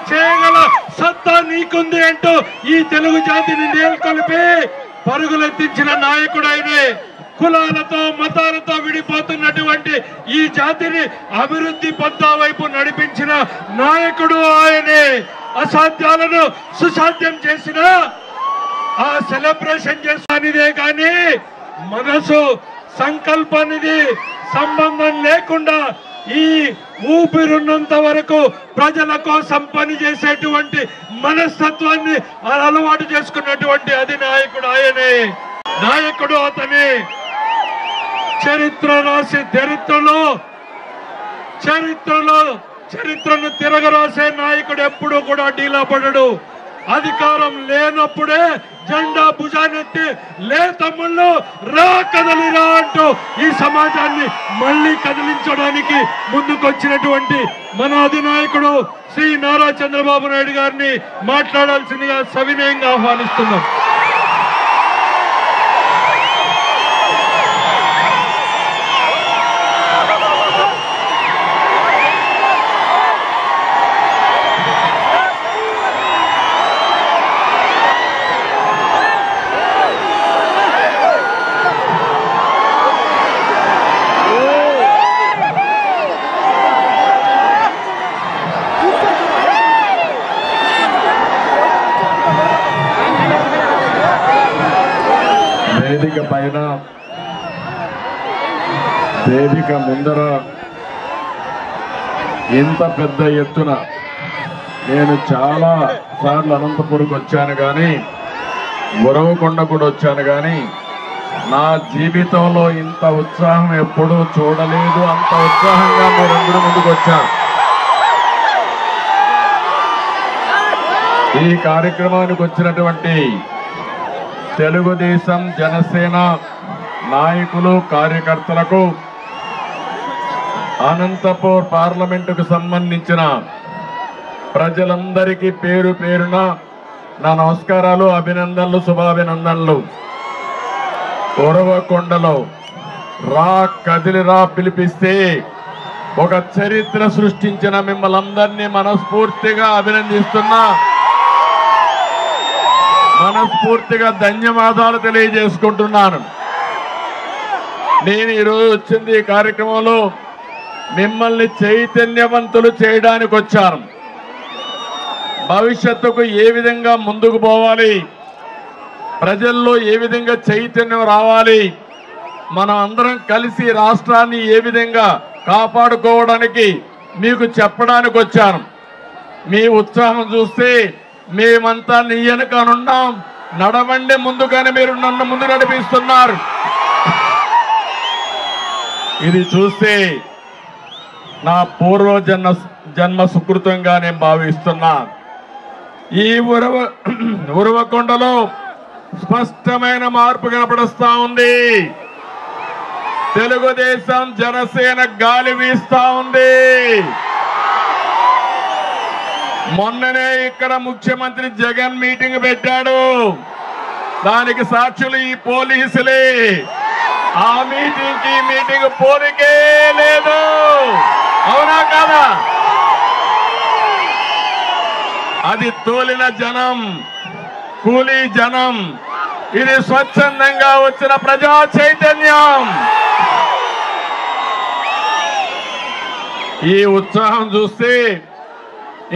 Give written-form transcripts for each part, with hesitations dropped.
చేయగల సత్తా నీకుంది అంటూ ఈ తెలుగు జాతిని నేల్కొలిపి పరుగులెత్తించిన నాయకుడైనే కులాలతో మతాలతో విడిపోతున్నటువంటి ఈ జాతిని అభివృద్ధి పథం వైపు నడిపించిన నాయకుడు ఆయనే. అసాధ్యాలను సుసాధ్యం చేసిన ఆ సెలబ్రేషన్ చేసానిదే కానీ మనసు సంకల్పానిది సంబంధం లేకుండా ఈ ఊపిరున్నంత వరకు ప్రజల కోసం పనిచేసేటువంటి మనస్తత్వాన్ని అలవాటు చేసుకున్నటువంటి అధినాయకుడు ఆయనే. నాయకుడు అతని చరిత్ర రాసి చరిత్రను తిరగరాసే నాయకుడు ఎప్పుడూ కూడా డీలా పడడు. అధికారం లేనప్పుడే జెండా భుజానెత్తి లే తమ్ముళ్ళు రా కదలిరా అంటూ ఈ సమాజాన్ని మళ్ళీ కదిలించడానికి ముందుకొచ్చినటువంటి మన అధినాయకుడు శ్రీ నారా చంద్రబాబు నాయుడు గారిని మాట్లాడాల్సిందిగా సవినయంగా ఆహ్వానిస్తున్నాం. వేదిక ముందర ఇంత పెద్ద ఎత్తున నేను చాలా సార్లు అనంతపురంకి వచ్చాను కానీ ఉరవకొండ కూడా వచ్చాను కానీ నా జీవితంలో ఇంత ఉత్సాహం ఎప్పుడూ చూడలేదు. అంత ఉత్సాహంగా మీరందరూ ముందుకు వచ్చారు. ఈ కార్యక్రమానికి వచ్చినటువంటి తెలుగుదేశం జనసేన నాయకులు కార్యకర్తలకు అనంతపూర్ పార్లమెంటుకు సంబంధించిన ప్రజలందరికీ పేరు పేరున నా నమస్కారాలు, అభినందనలు, శుభాభినందనలు. ఉరవకొండలో రా కదిలిరా పిలిపిస్తే ఒక చరిత్ర సృష్టించిన మిమ్మల్ని అందరినీ మనస్ఫూర్తిగా అభినందిస్తున్నా, మనస్ఫూర్తిగా ధన్యవాదాలు తెలియజేసుకుంటున్నాను. నేను ఈరోజు వచ్చింది ఈ కార్యక్రమంలో మిమ్మల్ని చైతన్యవంతులు చేయడానికి వచ్చాను. భవిష్యత్తుకు ఏ విధంగా ముందుకు పోవాలి, ప్రజల్లో ఏ విధంగా చైతన్యం రావాలి, మనం అందరం కలిసి రాష్ట్రాన్ని ఏ విధంగా కాపాడుకోవడానికి మీకు చెప్పడానికి వచ్చాను. మీ ఉత్సాహం చూస్తే మేమంతా నీ వెనకనున్నాం, నడవండి ముందుగానే మీరు నన్ను ముందు నడిపిస్తున్నారు. ఇది చూస్తే నా జన్మ సుకృతంగా నేను భావిస్తున్నా. ఈ ఉరవకొండలో స్పష్టమైన మార్పు కనపడుస్తా ఉంది. తెలుగుదేశం జనసేన గాలి వీస్తా ఉంది. మొన్ననే ఇక్కడ ముఖ్యమంత్రి జగన్ మీటింగ్ పెట్టాడు. దానికి సాక్షులు ఈ పోలీసులే. ఆ మీటింగ్ కి మీటింగ్ పోలికే లేదు. అవునా కాదా? అది తోలిన జనం, కూలీ జనం. ఇది స్వచ్ఛందంగా వచ్చిన ప్రజా చైతన్యం. ఈ ఉత్సాహం చూస్తే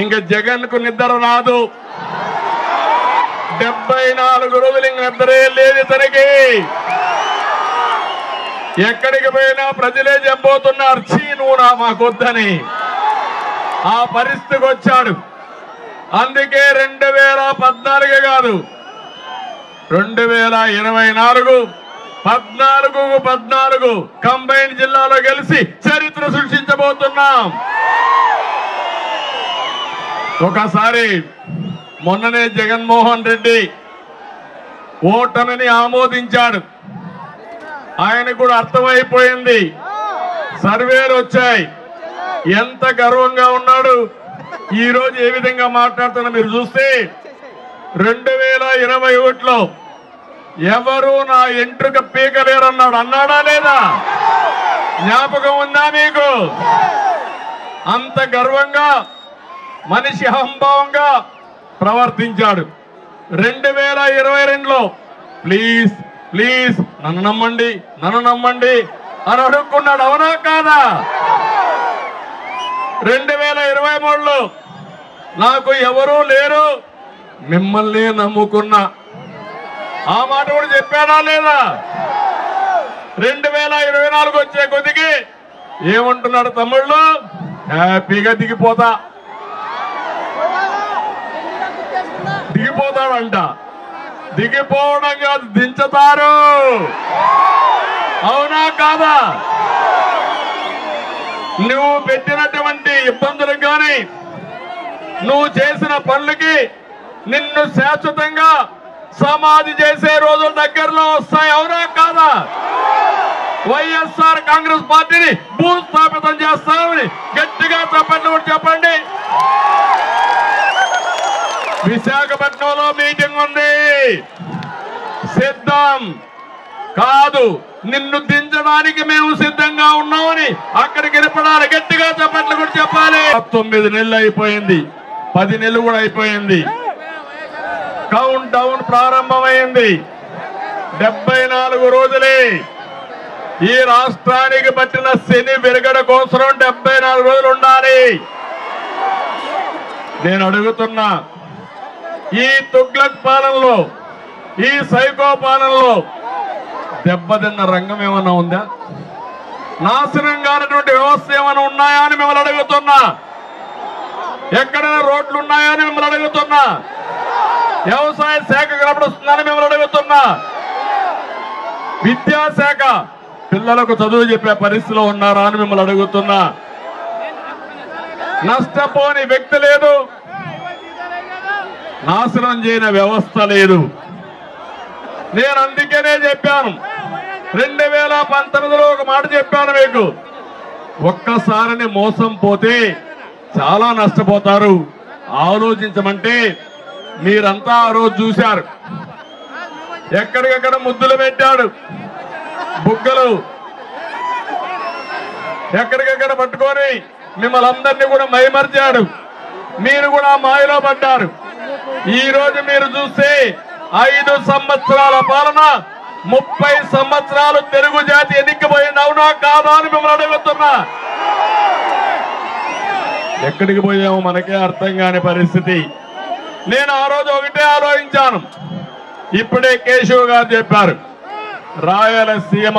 ఇంక జగన్ కు నిద్ర రాదు. 74 రోజులు ఇంక నిద్రే లేదు తనకి. ఎక్కడికి పోయినా ప్రజలే చెంపోతున్నారు, చీ నువ్వు నా మాకొద్దని. ఆ పరిస్థితికి వచ్చాడు. అందుకే 2014 కాదు, 2024 14 కంబైన్ జిల్లాలో గెలిచి చరిత్ర సృష్టించబోతున్నాం. ఒకసారి మొన్ననే జగన్మోహన్ రెడ్డి ఓటమిని ఆమోదించాడు. ఆయన కూడా అర్థమైపోయింది, సర్వేలు వచ్చాయి, ఎంత గర్వంగా ఉన్నాడు. ఈ రోజు ఏ విధంగా మాట్లాడుతున్నా మీరు చూస్తే 2021లో ఎవరు నా ఎంట్రుక పీకలేరన్నాడు. అన్నాడా లేదా? జ్ఞాపకం ఉందా మీకు? అంత గర్వంగా మనిషి అహంభావంగా ప్రవర్తించాడు. 2022లో ప్లీజ్ ప్లీజ్ నన్ను నమ్మండి అని అడుక్కున్నాడు. అవునా కాదా? 2023లో నాకు ఎవరూ లేరు, మిమ్మల్ని నమ్ముకున్నా, ఆ మాట కూడా చెప్పాడా లేదా? 2024 వచ్చే కొద్దికి ఏమంటున్నాడు తమ్ముళ్ళు? హ్యాపీగా దిగిపోతాడంట. దిగిపోవడం కాదు, దించుతారు. అవునా కాదా? నువ్వు పెట్టినటువంటి ఇబ్బందులు కానీ నువ్వు చేసిన పనులకి నిన్ను శాశ్వతంగా సమాధి చేసే రోజులు దగ్గరలో వస్తాయి. అవునా కాదా? వైఎస్ఆర్ కాంగ్రెస్ పార్టీని భూస్థాపితం చేస్తామని గట్టిగా చెప్పండి. విశాఖపట్నంలో మీటింగ్ ఉంది, సిద్ధం కాదు, నిన్ను దించడానికి మేము సిద్ధంగా ఉన్నామని అక్కడికి నిలబడాలి. గట్టిగా చెప్పట్లు కూడా చెప్పాలి. 9 నెలలు అయిపోయింది, 10 నెలలు కూడా అయిపోయింది. కౌంట్ డౌన్ ప్రారంభమైంది. 74 రోజులే ఈ రాష్ట్రానికి పట్టిన శని విరగడ కోసం 74 రోజులు ఉండాలి. నేను అడుగుతున్నా, ఈ తుగ్లక్ పాలనలో, ఈ సైకో పాలనలో దెబ్బతిన్న రంగం ఏమన్నా ఉందా? నాశనం కానటువంటి వ్యవస్థ ఏమైనా ఉన్నాయా అని మిమ్మల్ని అడుగుతున్నా. ఎక్కడైనా రోడ్లు ఉన్నాయా అని మిమ్మల్ని అడుగుతున్నా. వ్యవసాయ శాఖ కనపడుస్తుందని మిమ్మల్ని అడుగుతున్నా. విద్యాశాఖ పిల్లలకు చదువు చెప్పే పరిస్థితిలో ఉన్నారా అని మిమ్మల్ని అడుగుతున్నా. నష్టపోని వ్యక్తి లేదు, నాశనం చేయని వ్యవస్థ లేదు. నేను అందుకనే చెప్పాను, 2019లో ఒక మాట చెప్పాను మీకు, ఒక్కసారిని మోసం పోతే చాలా నష్టపోతారు, ఆలోచించమంటే మీరంతా ఆ రోజు చూశారు. ఎక్కడికక్కడ ముద్దులు పెట్టాడు, బుగ్గలు ఎక్కడికక్కడ పట్టుకొని మిమ్మల్ని అందరినీ కూడా మైమర్చాడు. మీరు కూడా మాయలో పడ్డారు. ఈ రోజు మీరు చూస్తే 5 సంవత్సరాల పాలన, 30 సంవత్సరాలు తెలుగు జాతి ఎన్నికపోయింది. అవునా కాదా అని మిమ్మల్ని అడుగుతున్నా. ఎక్కడికి పోయామో మనకే అర్థం కాని పరిస్థితి. నేను ఆ రోజు ఒకటే ఆలోచించాను. ఇప్పుడే కేశవ్ గారు చెప్పారు, రాయలసీమ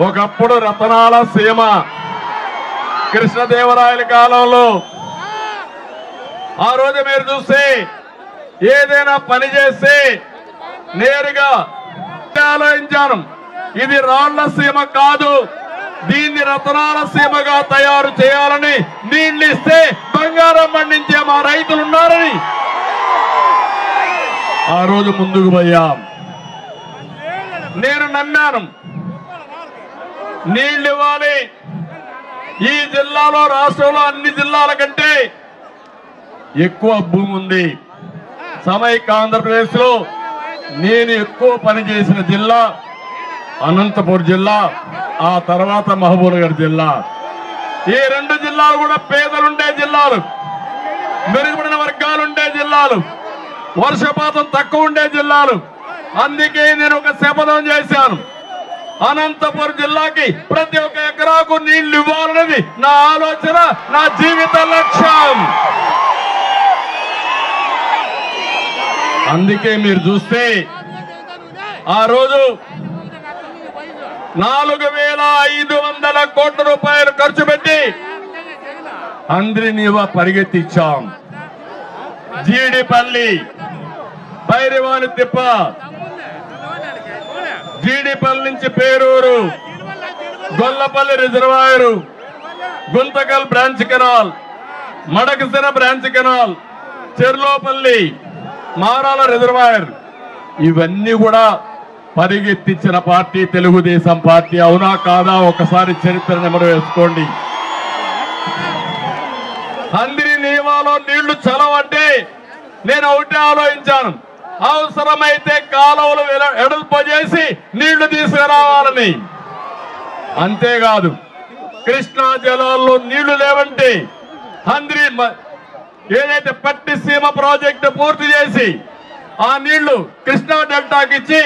ఒకప్పుడు రతనాల సీమ. కృష్ణదేవరాయల కాలంలో ఆ రోజు మీరు చూస్తే ఏదైనా పని చేస్తే నేరుగా ఆలోచించాను, ఇది రాళ్ల సీమ కాదు, దీన్ని రతనాల సీమగా తయారు చేయాలని నీళ్లు ఇస్తే బంగారం పండించే మా రైతులున్నారని ఆ రోజు ముందుకు పోయాం. నేను నమ్మాను, నీళ్లు ఇవ్వాలి. ఈ జిల్లాలో, రాష్ట్రంలో అన్ని జిల్లాల కంటే ఎక్కువ భూమి ఉంది. సమైక్య ఆంధ్రప్రదేశ్ లో నేను ఎక్కువ పనిచేసిన జిల్లా అనంతపురం జిల్లా, ఆ తర్వాత మహబూబ్నగర్ జిల్లా. ఈ 2 జిల్లాలు కూడా పేదలుండే జిల్లాలు, మెరుగుపడిన వర్గాలుండే జిల్లాలు, వర్షపాతం తక్కువ ఉండే జిల్లాలు. అందుకే నేను ఒక శపథం చేశాను, అనంతపురం జిల్లాకి ప్రతి ఒక్క ఎకరాకు నీళ్లు ఇవ్వాలనేది నా ఆలోచన, నా జీవిత లక్ష్యం. అందుకే మీరు చూస్తే ఆ రోజు 4,500 కోట్ల రూపాయలు ఖర్చు పెట్టి అందరినీ పరిగెత్తించాం. జీడిపల్లి, పైరివాని తిప్ప, జీడిపల్లి నుంచి Peruru, Gollapalli reservoir, Guntakal branch canal, Madakasira branch canal, Cherlopalli, Marala reservoir, ఇవన్నీ కూడా పరిగెత్తించిన పార్టీ తెలుగుదేశం పార్టీ. అవునా కాదా? ఒకసారి చరిత్ర నెమరు వేసుకోండి. అందరి నియమాలో నీళ్లు చలవంటే నేను ఒకటే ఆలోచించాను, అవసరమైతే కాలువలు ఎడల్పు చేసి నీళ్లు తీసుకురావాలని. అంతేకాదు, కృష్ణా జలాల్లో నీళ్లు లేవంటే అందరి ఏదైతే పట్టిసీమ ప్రాజెక్టు పూర్తి చేసి ఆ నీళ్లు కృష్ణా డెల్టాకి ఇచ్చి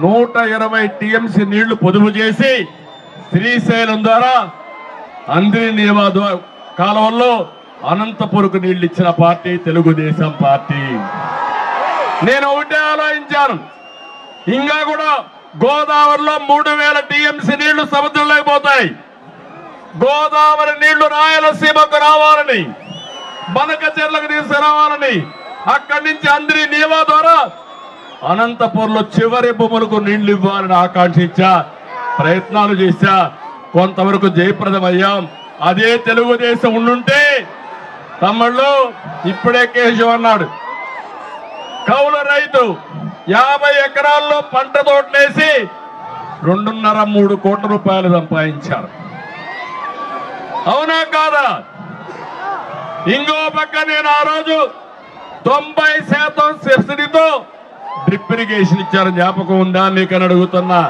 120 టీఎంసీ నీళ్లు పొదుపు చేసి శ్రీశైలం ద్వారా అందిరి నియమ కాలంలో అనంతపురకు నీళ్లు ఇచ్చిన పార్టీ తెలుగుదేశం పార్టీ. నేను ఒకటే ఆలోచించాను, ఇంకా కూడా గోదావరిలో 3000 టీఎంసీ నీళ్లు సముద్రంలోకి పోతాయి. గోదావరి నీళ్లు రాయలసీమకు రావాలని, బనకచెర్లకు తీసుకురావాలని, అక్కడి నుంచి అందిరి నియమ ద్వారా అనంతపూర్లో చివరి భూములకు నీళ్లు ఇవ్వాలని ఆకాంక్షించా, ప్రయత్నాలు చేశా, కొంతవరకు జయప్రదమయ్యాం. అదే తెలుగుదేశం ఉండుంటే తమ్ముళ్ళు ఇప్పుడే కేశవ్ అన్నాడు, కౌలు రైతు 50 ఎకరాల్లో పంట తోటలేసి 2.5-3 కోట్ల రూపాయలు సంపాదించారు. అవునా కాదా? ఇంకో పక్క నేను ఆ రోజు 90% సబ్సిడీతో డ్రిప్ ఇరిగేషన్ ఇచ్చారు, జ్ఞాపకం ఉందా మీకని అడుగుతున్నా.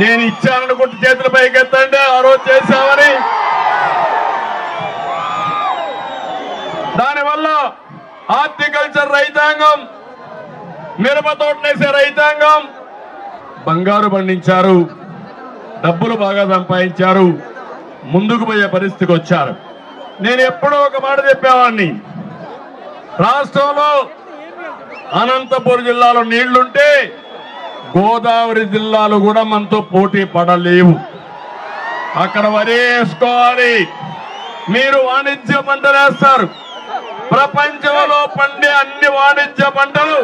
నేను ఇచ్చాననుకుంటే చేతుల పైకి ఎత్తండి, ఆ రోజు చేశామని. దానివల్ల హార్టికల్చర్ రైతాంగం, మిరప తోటలేసే రైతాంగం బంగారు పండించారు, డబ్బులు బాగా సంపాదించారు, ముందుకు పోయే పరిస్థితికి వచ్చారు. నేను ఎప్పుడో ఒక మాట చెప్పేవాడిని, రాష్ట్రంలో అనంతపురం జిల్లాలో నీళ్లుంటే గోదావరి జిల్లాలు కూడా మనతో పోటీ పడలేవు. అక్కడ వరి వేసుకోవాలి. మీరు వాణిజ్య పంటలు వేస్తారు, ప్రపంచంలో పండే అన్ని వాణిజ్య పంటలు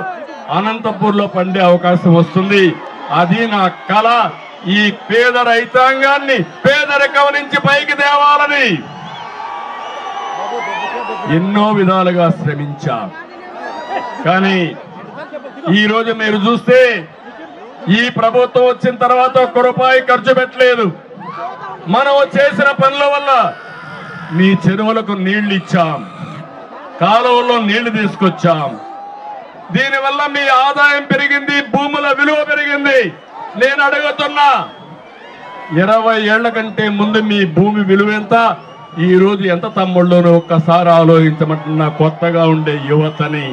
అనంతపూర్లో పండే అవకాశం వస్తుంది. అది నా కళ. ఈ పేద రైతాంగాన్ని పేదరికం నుంచి పైకి తేవాలని ఎన్నో విధాలుగా శ్రమించా. కానీ ఈ రోజు మీరు చూస్తే ఈ ప్రభుత్వం వచ్చిన తర్వాత 1 రూపాయి ఖర్చు పెట్టలేదు. మనం చేసిన పనుల వల్ల మీ చెరువులకు నీళ్లు ఇచ్చాం, కాలువల్లో నీళ్లు తీసుకొచ్చాం. దీనివల్ల మీ ఆదాయం పెరిగింది, భూముల విలువ పెరిగింది. నేను అడుగుతున్నా, 20 ఏళ్ల కంటే ముందు మీ భూమి విలువ ఎంత, ఈ రోజు ఎంత తమ్ముళ్ళను ఒక్కసారి ఆలోచించమంటున్నా కొత్తగా ఉండే యువతని.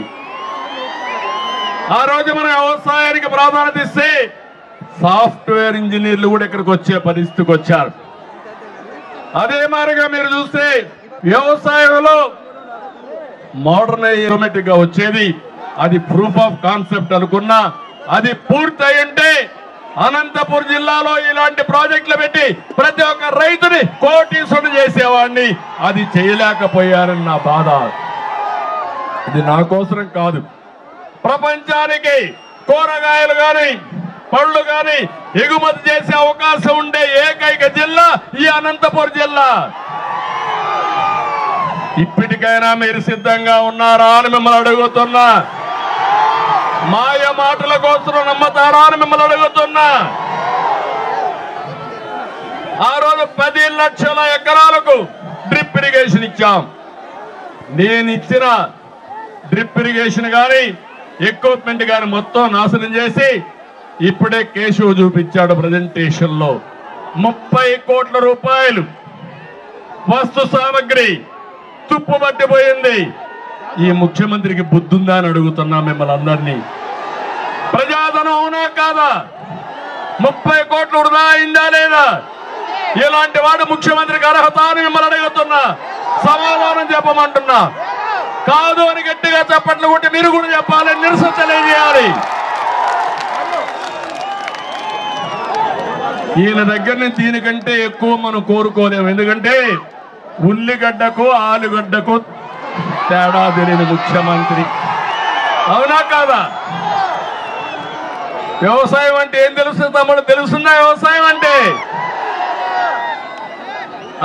ఆ రోజు మన వ్యవసాయానికి ప్రాధాన్యత ఇస్తే సాఫ్ట్వేర్ ఇంజనీర్లు కూడా ఇక్కడికి వచ్చే పరిస్థితికి వచ్చారు. అదే మాదిరిగా మీరు చూస్తే వ్యవసాయంలో మోడర్నైజ్ గా వచ్చేది, అది ప్రూఫ్ ఆఫ్ కాన్సెప్ట్ అనుకున్నా, అది పూర్తయింటే అనంతపురం జిల్లాలో ఇలాంటి ప్రాజెక్టులు పెట్టి ప్రతి ఒక్క రైతుని కోటీశ్వరుడు చేసేవాడిని. అది చేయలేకపోయారని నా బాధ. ఇది నా కోసరం కాదు, ప్రపంచానికి కూరగాయలు గాని పళ్ళు గాని ఎగుమతి చేసే అవకాశం ఉండే ఏకైక జిల్లా ఈ అనంతపురం జిల్లా. ఇప్పటికైనా మీరు సిద్ధంగా ఉన్నారా అని మిమ్మల్ని అడుగుతున్నా. మాయ మాటల కోసం నమ్మతారా అని మిమ్మల్ని అడుగుతున్నా. ఆ రోజు 10 లక్షల ఎకరాలకు డ్రిప్ ఇరిగేషన్ ఇచ్చాం. నేను ఇచ్చిన డ్రిప్ ఇరిగేషన్ గాని ఎక్విప్మెంట్ గాని మొత్తం నాశనం చేసి ఇప్పుడే కేశవ్ చూపించాడు ప్రజెంటేషన్ లో 30 కోట్ల రూపాయలు వస్తు సామగ్రి తుప్పు పట్టిపోయింది. ఈ ముఖ్యమంత్రికి బుద్ధుందా అని అడుగుతున్నా మిమ్మల్ని అందరినీ. ప్రజాధనం అవునా కాదా? 30 కోట్లు వృధా అయిందా లేదా? ఇలాంటి వాడు ముఖ్యమంత్రికి అర్హత అని మిమ్మల్ని అడుగుతున్నా. సమాధానం చెప్పమంటున్నా. కాదు అని గట్టిగా చెప్పట్లు కొట్టి మీరు కూడా చెప్పాలి, నిరసన తెలియజేయాలి. ఈయన దగ్గర నుంచి దీనికంటే ఎక్కువ మనం కోరుకోలేము. ఎందుకంటే ఉల్లిగడ్డకు ఆలుగడ్డకు తేడా తెలియని ముఖ్యమంత్రి. అవునా కాదా? వ్యవసాయం అంటే ఏం తెలుస్తుంది తమ్ముడు? తెలుస్తుందా వ్యవసాయం అంటే?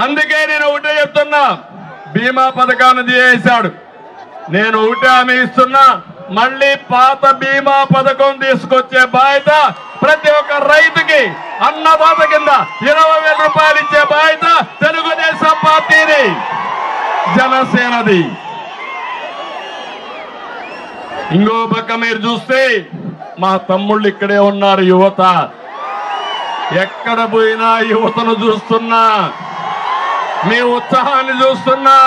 అందుకే నేను ఒకటే చెప్తున్నా, బీమా పథకాన్ని చేశాడు. నేను ఒకటే హామీ ఇస్తున్నా, మళ్ళీ పాత బీమా పథకం తీసుకొచ్చే బాధ్యత ప్రతి ఒక్క రైతుకి అన్నదాత కింద 20,000 రూపాయలు ఇచ్చే బాధ్యత తెలుగుదేశం పార్టీది, జనసేనది. ఇంకో పక్క మీరు చూస్తే మా తమ్ముళ్ళు ఇక్కడే ఉన్నారు. యువత ఎక్కడ పోయినా యువతను చూస్తున్నా, మీ ఉత్సాహాన్ని చూస్తున్నా.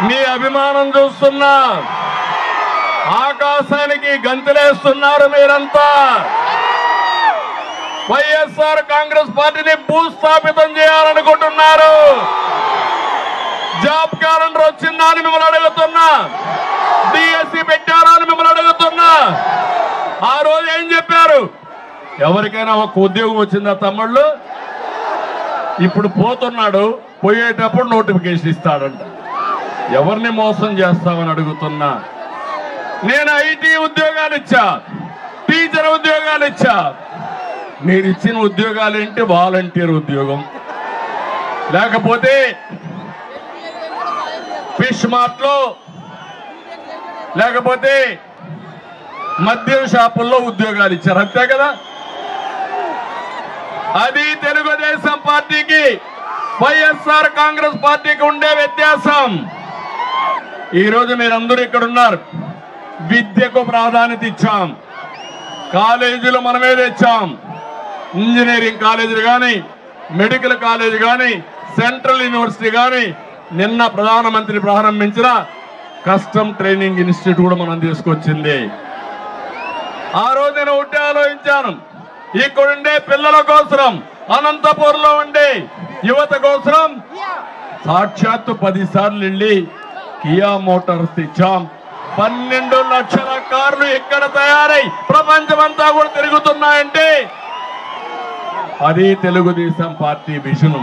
మీ అభిమానం చూస్తున్నా, ఆకాశానికి గంతులేస్తున్నారు మీరంతా. వైఎస్ఆర్ కాంగ్రెస్ పార్టీని భూస్థాపితం చేయాలనుకుంటున్నారు. జాబ్ క్యాలెండర్ వచ్చిందా అని మిమ్మల్ని అడుగుతున్నా, డిఎస్సి పెట్టారా అని మిమ్మల్ని అడుగుతున్నా. ఆ రోజు ఏం చెప్పారు? ఎవరికైనా ఒక ఉద్యోగం వచ్చిందా తమ్ముళ్ళు? ఇప్పుడు పోతున్నాడు, పోయేటప్పుడు నోటిఫికేషన్ ఇస్తాడంట. ఎవరిని మోసం చేస్తామని అడుగుతున్నా. నేను ఐటీ ఉద్యోగాలు ఇచ్చా, టీచర్ ఉద్యోగాలు ఇచ్చా. మీరు ఇచ్చిన ఉద్యోగాలు ఏంటి? వాలంటీర్ ఉద్యోగం, లేకపోతే ఫిష్ మార్ట్ లో, లేకపోతే మద్యం షాపుల్లో ఉద్యోగాలు ఇచ్చారు, అంతే కదా. అది తెలుగుదేశం పార్టీకి వైఎస్ఆర్ కాంగ్రెస్ పార్టీకి ఉండే వ్యత్యాసం. ఈరోజు మీరందరూ ఇక్కడ ఉన్నారు. విద్యకు ప్రాధాన్యత ఇచ్చాం, కాలేజీలు మనమే తెచ్చాం. ఇంజనీరింగ్ కాలేజీలు కానీ, మెడికల్ కాలేజీ కానీ, సెంట్రల్ యూనివర్సిటీ కానీ, నిన్న ప్రధానమంత్రి ప్రారంభించిన కస్టమ్ ట్రైనింగ్ ఇన్స్టిట్యూట్ కూడా మనం తీసుకొచ్చింది. ఆ రోజు నేను ఒకటి ఆలోచించాను, ఇక్కడుండే పిల్లల కోసం, అనంతపూర్లో ఉండే యువత కోసం సాక్షాత్తు 10 సార్లు వెళ్ళి కియా మోటార్స్ ఇచ్చాం. 12 లక్షల కార్లు ఇక్కడ తయారై ప్రపంచమంతా కూడా తిరుగుతున్నాయంటే అది తెలుగుదేశం పార్టీ విజన్.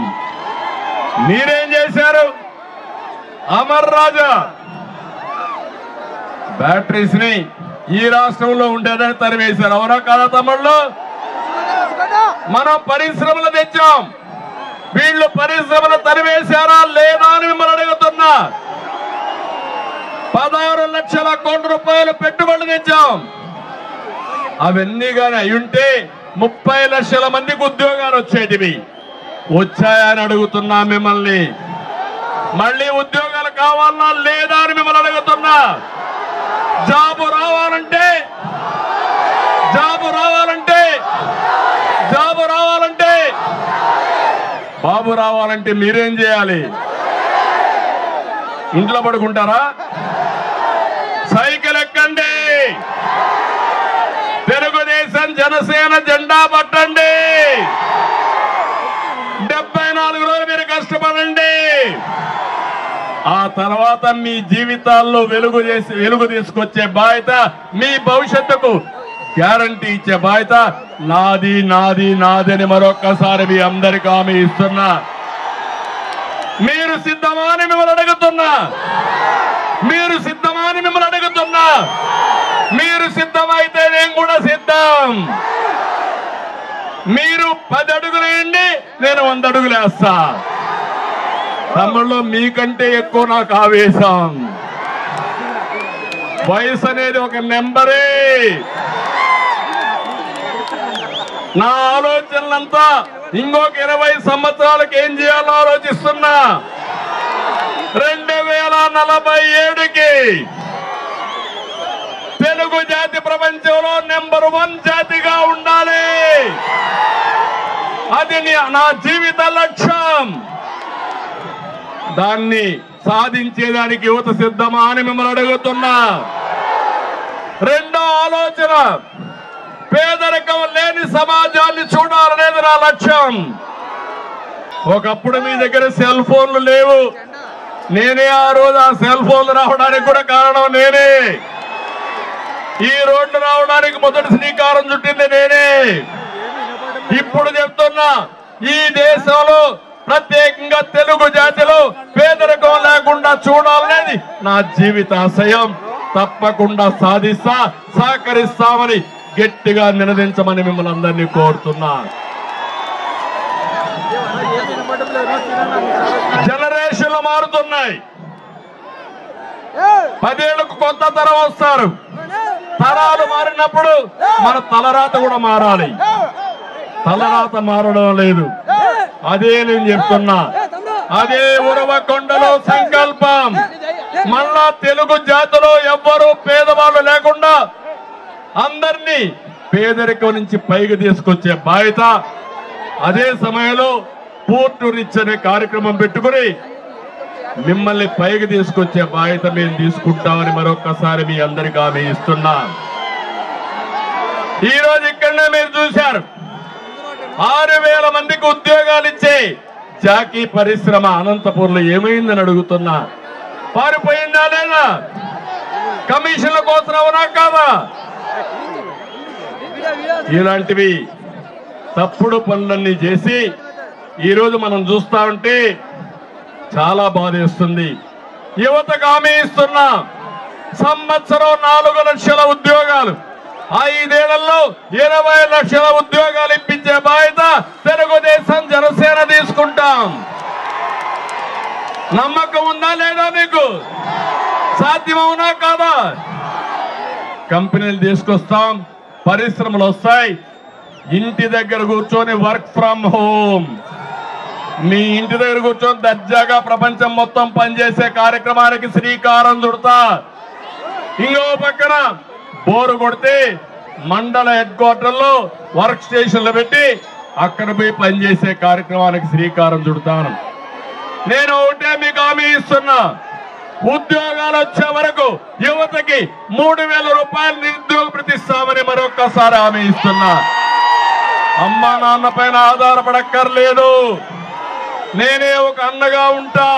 మీరేం చేశారు? అమర్ రాజా బ్యాటరీస్ ని ఈ రాష్ట్రంలో ఉండేదని తరివేశారు, అవునా కాదా తమ్ముళ్ళు? మనం పరిశ్రమలు తెచ్చాం, వీళ్ళు పరిశ్రమలు తరివేశారా లేదా అని మిమ్మల్ని అడుగుతున్నా. 16 లక్షల కోట్ల రూపాయలు పెట్టుబడులు తెచ్చాం. అవన్నీ కానీ అయ్యుంటే 30 లక్షల మందికి ఉద్యోగాలు వచ్చేటివి. వచ్చాయని అడుగుతున్నా మిమ్మల్ని. మళ్ళీ ఉద్యోగాలు కావాలన్నా లేదా అని మిమ్మల్ని అడుగుతున్నా. జాబు రావాలంటే బాబు రావాలంటే మీరేం చేయాలి? ఇంట్లో పడుకుంటారా? సైకిల్ ఎక్కండి, తెలుగుదేశం జనసేన జెండా పట్టండి, 74 రోజులు మీరు కష్టపడండి. ఆ తర్వాత మీ జీవితాల్లో వెలుగు తీసుకొచ్చే బాధ్యత, మీ భవిష్యత్తుకు గ్యారంటీ ఇచ్చే బాధ్యత నాది నాది నాది అని మరొక్కసారి మీ అందరికీ హామీ ఇస్తున్నా. మీరు సిద్ధమా అని మిమ్మల్ని అడుగుతున్నా. మీరు సిద్ధమా అని మిమ్మల్ని అడుగుతున్నా. మీరు సిద్ధమైతే నేను కూడా సిద్ధం. మీరు 10 అడుగులు వేయండి, నేను 100 అడుగులు వేస్తా. తమ్ముళ్ళు, మీకంటే ఎక్కువ నాకు ఆవేశం. వయసు అనేది ఒక నెంబరే. నా ఆలోచనలంతా ఇంకొక 20 సంవత్సరాలకు ఏం చేయాలో ఆలోచిస్తున్నా. 2047కి తెలుగు జాతి ప్రపంచంలో నెంబర్ 1 జాతిగా ఉండాలి. అది నా జీవిత లక్ష్యం. దాన్ని సాధించేదానికి యువత సిద్ధమా అని మిమ్మల్ని అడుగుతున్నా. రెండో ఆలోచన, పేదరికం లేని సమాజాన్ని చూడాలనేది నా లక్ష్యం. ఒకప్పుడు మీ దగ్గర సెల్ ఫోన్లు లేవు. నేనే ఆ రోజు ఆ సెల్ ఫోన్లు రావడానికి కూడా కారణం నేనే. ఈ రోడ్డు రావడానికి మొదటి శ్రీకారం చుట్టింది నేనే. ఇప్పుడు చెప్తున్నా, ఈ దేశంలో ప్రత్యేకంగా తెలుగు జాతిలో పేదరికం లేకుండా చూడాలనేది నా జీవిత ఆశయం. తప్పకుండా సాధిస్తా, సహకరిస్తామని గట్టిగా నినదించమని మిమ్మల్ని అందరినీ కోరుతున్నా. జనరేషన్లు మారుతున్నాయి. 10 ఏళ్లకు కొత్త తరం వస్తారు. తరాలు మారినప్పుడు మన తలరాత కూడా మారాలి. తలరాత మారడం లేదు. అదే నేను చెప్తున్నా. అదే ఉరవకొండలో సంకల్పం. మళ్ళా తెలుగు జాతిలో ఎవ్వరూ పేదవాళ్ళు లేకుండా అందరినీ పేదరికం నుంచి పైకి తీసుకొచ్చే బాధ్యత. అదే సమయంలో పోర్టు రిచ్ అనే కార్యక్రమం పెట్టుకుని మిమ్మల్ని పైకి తీసుకొచ్చే బాధ్యత మేము తీసుకుంటామని మరొక్కసారి మీ అందరికీ హామీ ఇస్తున్నా. ఈ రోజు ఇక్కడనే మీరు చూశారు 6,000 మందికి ఉద్యోగాలు ఇచ్చే జాకీ పరిశ్రమ అనంతపూర్లో ఏమైందని అడుగుతున్నా. పారిపోయిందా లేదా? కమిషన్ల కోసం అవునా కాదా? ఇలాంటివి తప్పుడు పనులన్నీ చేసి ఈరోజు మనం చూస్తా ఉంటే చాలా బాధేస్తుంది. యువతకు హామీ ఇస్తున్నా, సంవత్సరం 4 లక్షల ఉద్యోగాలు, 5 ఏళ్లలో 20 లక్షల ఉద్యోగాలు ఇప్పించే బాధ్యత తెలుగుదేశం జనసేన తీసుకుంటాం. నమ్మకం ఉందా లేదా మీకు? సాధ్యమవునా కాదా? కంపెనీలు తీసుకొస్తాం, పరిశ్రమలు వస్తాయి. ఇంటి దగ్గర కూర్చొని వర్క్ ఫ్రమ్ హోమ్, మీ ఇంటి దగ్గర కూర్చొని దర్జాగా ప్రపంచం మొత్తం పనిచేసే కార్యక్రమానికి శ్రీకారం చుడతా. ఇంకో పక్కన బోరు కొడితే మండల హెడ్ క్వార్టర్లో వర్క్ స్టేషన్లు పెట్టి అక్కడ పోయి పనిచేసే కార్యక్రమానికి శ్రీకారం చుడతాను. నేను ఒకటే మీకు హామీ ఇస్తున్నా, ఉద్యోగాలు వచ్చే వరకు యువతకి 3,000 రూపాయలు నిరుద్యోగ భృతి ఇస్తామని మరొక్కసారి హామీ ఇస్తున్నా. అమ్మా నాన్న పైన ఆధారపడక్కర్లేదు, నేనే ఒక అన్నగా ఉంటా,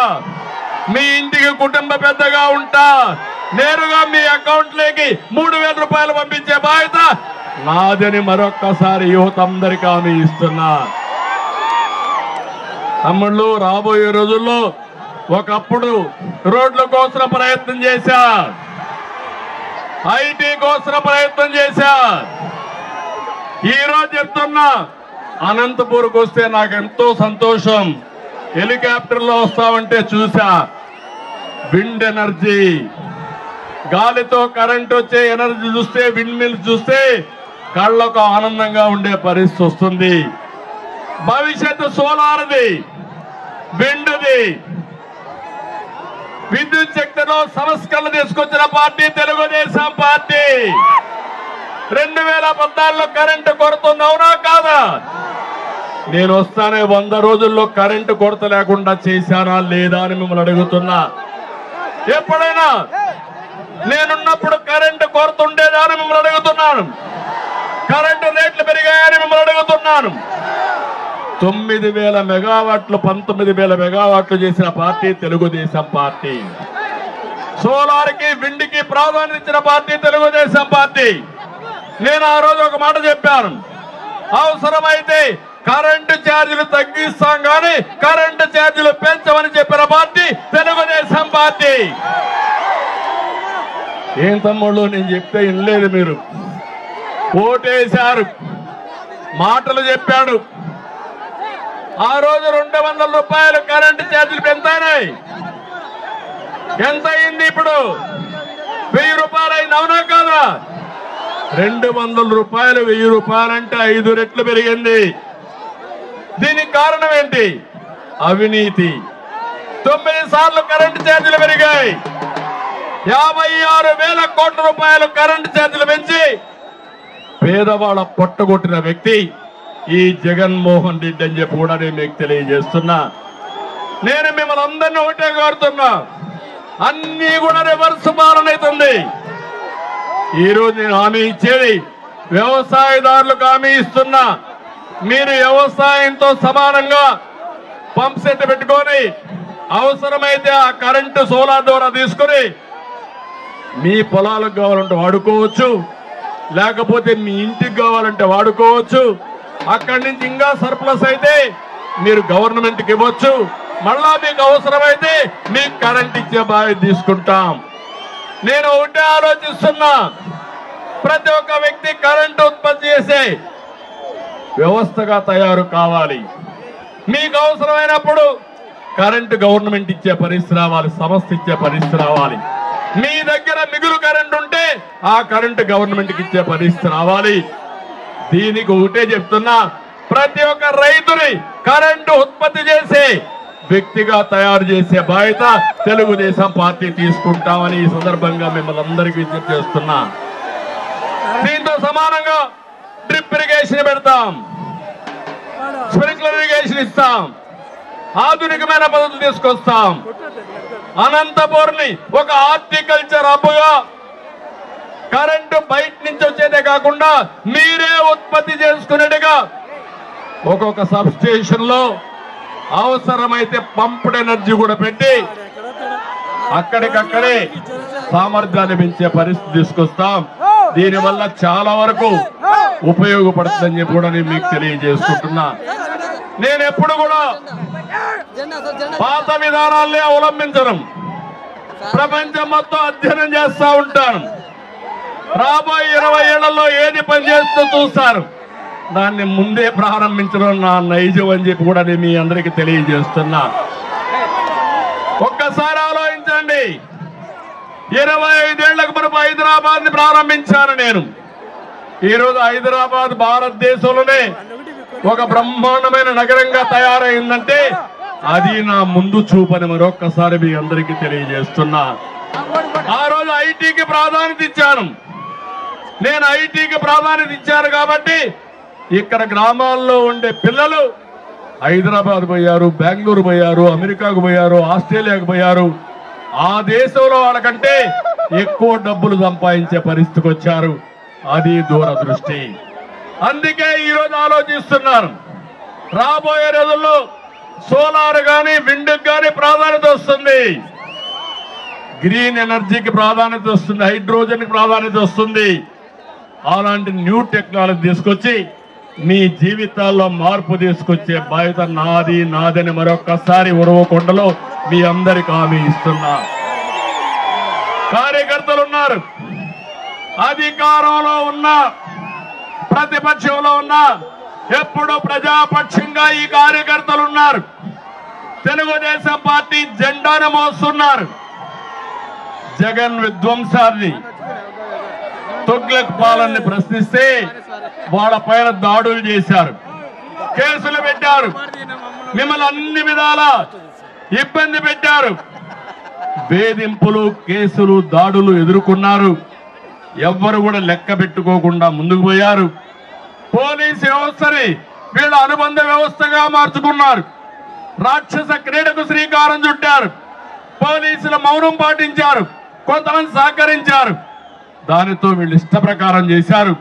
మీ ఇంటికి కుటుంబ పెద్దగా ఉంటా. నేరుగా మీ అకౌంట్లోకి 3,000 రూపాయలు పంపించే బాధ్యత నాదని మరొక్కసారి యువత అందరికీ హామీ ఇస్తున్నా. తమ్ముళ్ళు, రాబోయే రోజుల్లో ఒకప్పుడు రోడ్ల కోసం ప్రయత్నం చేశా, ఐటీ కోసం ప్రయత్నం చేశా. ఈ రోజు చెప్తున్నా, అనంతపూర్కి వస్తే నాకు ఎంతో సంతోషం. హెలికాప్టర్లో వస్తామంటే చూసా, విండ్ ఎనర్జీ, గాలితో కరెంట్ వచ్చే ఎనర్జీ చూస్తే, విండ్ మిల్స్ చూస్తే కళ్ళకు ఆనందంగా ఉండే పరిస్థితి వస్తుంది. భవిష్యత్తు సోలార్ది, విండ్ది, విద్యుత్ శక్తిలో సంస్కరణ తీసుకొచ్చిన పార్టీ తెలుగుదేశం పార్టీ. 2014లో కరెంటు కొడుతుంది, అవునా కాదా? నేను వస్తానే 100 రోజుల్లో కరెంటు కొరత లేకుండా చేశానా లేదా అని మిమ్మల్ని అడుగుతున్నా. ఎప్పుడైనా నేనున్నప్పుడు కరెంటు కొరత ఉండేదా అని మిమ్మల్ని అడుగుతున్నాను. కరెంటు రేట్లు పెరిగాయని మిమ్మల్ని అడుగుతున్నాను. 9,000 మెగావాట్లు 19,000 మెగావాట్లు చేసిన పార్టీ తెలుగుదేశం పార్టీ. సోలార్కి, విండ్కి ప్రాధాన్యత ఇచ్చిన పార్టీ తెలుగుదేశం పార్టీ. నేను ఆ రోజు ఒక మాట చెప్పాను, అవసరమైతే కరెంటు ఛార్జీలు తగ్గిస్తాం కానీ కరెంటు ఛార్జీలు పెంచమని చెప్పిన పార్టీ తెలుగుదేశం పార్టీ. ఏం తమ్ముళ్ళు, నేను చెప్తే వినలేదు మీరు. ఓటేశారు, మాటలు చెప్పాడు. ఆ రోజు 200 రూపాయలు కరెంటు ఛార్జీలు పెంచాయి. ఎంత అయింది ఇప్పుడు? 1000 రూపాయలు అయింది, అవునా కాదా? 200 రూపాయలు 1000 రూపాయలంటే 5 రెట్లు పెరిగింది. దీనికి కారణం ఏంటి? అవినీతి. 9 సార్లు కరెంటు ఛార్జీలు పెరిగాయి. 56,000 కోట్ల రూపాయలు కరెంటు ఛార్జీలు పెంచి పేదవాళ్ళ పొట్టగొట్టిన వ్యక్తి ఈ జగన్మోహన్ రెడ్డి అని చెప్పి కూడా నేను మీకు తెలియజేస్తున్నా. నేను మిమ్మల్ని అందరినీ ఒకటే కోరుతున్నా, అన్ని కూడా రివర్స్ పాలన అవుతుంది. ఈరోజు నేను హామీ ఇచ్చేది వ్యవసాయదారులకు హామీ ఇస్తున్నా, మీరు వ్యవసాయంతో సమానంగా పంప్ సెట్ పెట్టుకొని అవసరమైతే ఆ కరెంటు సోలార్ ద్వారా తీసుకుని మీ పొలాలకు కావాలంటే వాడుకోవచ్చు, లేకపోతే మీ ఇంటికి కావాలంటే వాడుకోవచ్చు. అక్కడి నుంచి ఇంకా సర్ప్లస్ అయితే మీరు గవర్నమెంట్కి ఇవ్వచ్చు. మళ్ళా మీకు అవసరమైతే మీకు కరెంట్ ఇచ్చే బాధ్యత తీసుకుంటాం. నేను ఒకటే ఆలోచిస్తున్నా, ప్రతి ఒక్క వ్యక్తి కరెంటు ఉత్పత్తి చేసే వ్యవస్థగా తయారు కావాలి. మీకు అవసరమైనప్పుడు కరెంటు గవర్నమెంట్ ఇచ్చే పరిస్థితి రావాలి, సంస్థ ఇచ్చే పరిస్థితి రావాలి. మీ దగ్గర మిగులు కరెంటు ఉంటే ఆ కరెంటు గవర్నమెంట్కి ఇచ్చే పరిస్థితి రావాలి. దీనికి ఒకటే చెప్తున్నా, ప్రతి ఒక్క రైతుని కరెంటు ఉత్పత్తి చేసే వ్యక్తిగా తయారు చేసే బాధ్యత తెలుగుదేశం పార్టీ తీసుకుంటామని ఈ సందర్భంగా మిమ్మల్ని అందరికీ విజ్ఞప్తి చేస్తున్నా. దీంతో సమానంగా డ్రిప్ ఇరిగేషన్ పెడతాం, స్ప్రింక్లర్ ఇరిగేషన్ ఇస్తాం. ఆధునికమైన పద్ధతులు తీసుకొస్తాం. అనంతపూర్ని ఒక హార్టికల్చర్ హబ్గా, కరెంటు బయట నుంచి వచ్చేదే కాకుండా మీరే ఉత్పత్తి చేసుకునేట్టుగా ఒక్కొక్క సబ్ స్టేషన్ లో అవసరమైతే పంప్డ్ ఎనర్జీ కూడా పెట్టి అక్కడికక్కడే సామర్థ్యాన్ని పెంచే పరిస్థితి తీసుకొస్తాం. దీనివల్ల చాలా వరకు ఉపయోగపడుతుందని చెప్పి కూడా నేను మీకు తెలియజేసుకుంటున్నా. నేను ఎప్పుడు కూడా పాత విధానాలనే అవలంబించడం, ప్రపంచం మొత్తం అధ్యయనం చేస్తా ఉంటాను. రాబోయే 20 ఏళ్లలో ఏది పనిచేస్తూ చూస్తారు, దాన్ని ముందే ప్రారంభించడం నా నైజం అని చెప్పి కూడా నేను మీ అందరికీ తెలియజేస్తున్నా. ఒక్కసారి ఆలోచించండి. 25 ఏళ్లకు మనకు హైదరాబాద్ ని ప్రారంభించాను నేను. ఈరోజు హైదరాబాద్ భారతదేశంలోనే ఒక బ్రహ్మాండమైన నగరంగా తయారైందంటే అది నా ముందు చూపని మరొక్కసారి మీ అందరికీ తెలియజేస్తున్నా. ఆ రోజు ఐటీకి ప్రాధాన్యత ఇచ్చాను. నేను ఐటీకి ప్రాధాన్యత ఇచ్చాను కాబట్టి ఇక్కడ గ్రామాల్లో ఉండే పిల్లలు హైదరాబాద్ పోయారు, బెంగళూరు పోయారు, అమెరికాకు పోయారు, ఆస్ట్రేలియాకు పోయారు. ఆ దేశంలో వాళ్ళకంటే ఎక్కువ డబ్బులు సంపాదించే పరిస్థితికి వచ్చారు. అది దూరదృష్టి. అందుకే ఈరోజు ఆలోచిస్తున్నాను, రాబోయే రోజుల్లో సోలార్ గాని, విండ్ గాని ప్రాధాన్యత వస్తుంది, గ్రీన్ ఎనర్జీకి ప్రాధాన్యత వస్తుంది, హైడ్రోజన్ కి ప్రాధాన్యత వస్తుంది. అలాంటి న్యూ టెక్నాలజీ తీసుకొచ్చి మీ జీవితాల్లో మార్పు తీసుకొచ్చే బాధ్యత నాదని మరొక్కసారి ఉరవకొండలో మీ అందరికి హామీ ఇస్తున్నా. కార్యకర్తలు ఉన్నారు, అధికారంలో ఉన్న, ప్రతిపక్షంలో ఉన్న, ఎప్పుడు ప్రజాపక్షంగా ఈ కార్యకర్తలు ఉన్నారు. తెలుగుదేశం పార్టీ జెండాను మోస్తున్నారు. జగన్ విధ్వంసాన్ని, తుగ్లక్ పాలనని ప్రశ్నిస్తే వాళ్ళ పైన దాడులు చేశారు, కేసులు పెట్టారు, మిమ్మల్ని అన్ని విధాల ఇబ్బంది పెట్టారు. వేధింపులు, కేసులు, దాడులు ఎదుర్కొన్నారు. ఎవ్వరు కూడా లెక్క పెట్టుకోకుండా ముందుకు పోయారు. పోలీసు వ్యవస్థని వీళ్ళ అనుబంధ వ్యవస్థగా మార్చుకున్నారు. రాక్షస క్రీడకు శ్రీకారం చుట్టారు. పోలీసుల మౌనం పాటించారు, కొంతమంది సహకరించారు. దానితో వీళ్ళు ఇష్ట ప్రకారం చేశారు.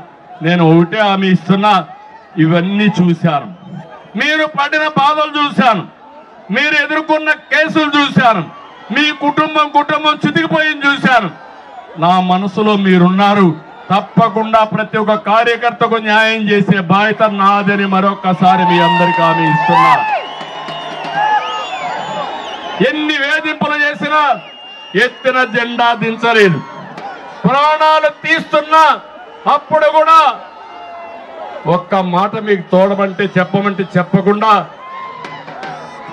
నేను ఒకటే హామీ ఇస్తున్నా, ఇవన్నీ చూశాను, మీరు పడిన బాధలు చూశాను, మీరు ఎదుర్కొన్న కేసులు చూశాను, మీ కుటుంబం చితికిపోయింది చూశాను. నా మనసులో మీరున్నారు. తప్పకుండా ప్రతి ఒక్క కార్యకర్తకు న్యాయం చేసే బాధ్యత నాదని మరొక్కసారి మీ అందరికీ హామీ ఇస్తున్నా. ఎన్ని వేధింపులు చేసినా ఎత్తిన జెండా దించలేదు. ప్రాణాలు తీస్తున్నా అప్పుడు కూడా ఒక్క మాట మీకు తోడమంటే చెప్పమంటే చెప్పకుండా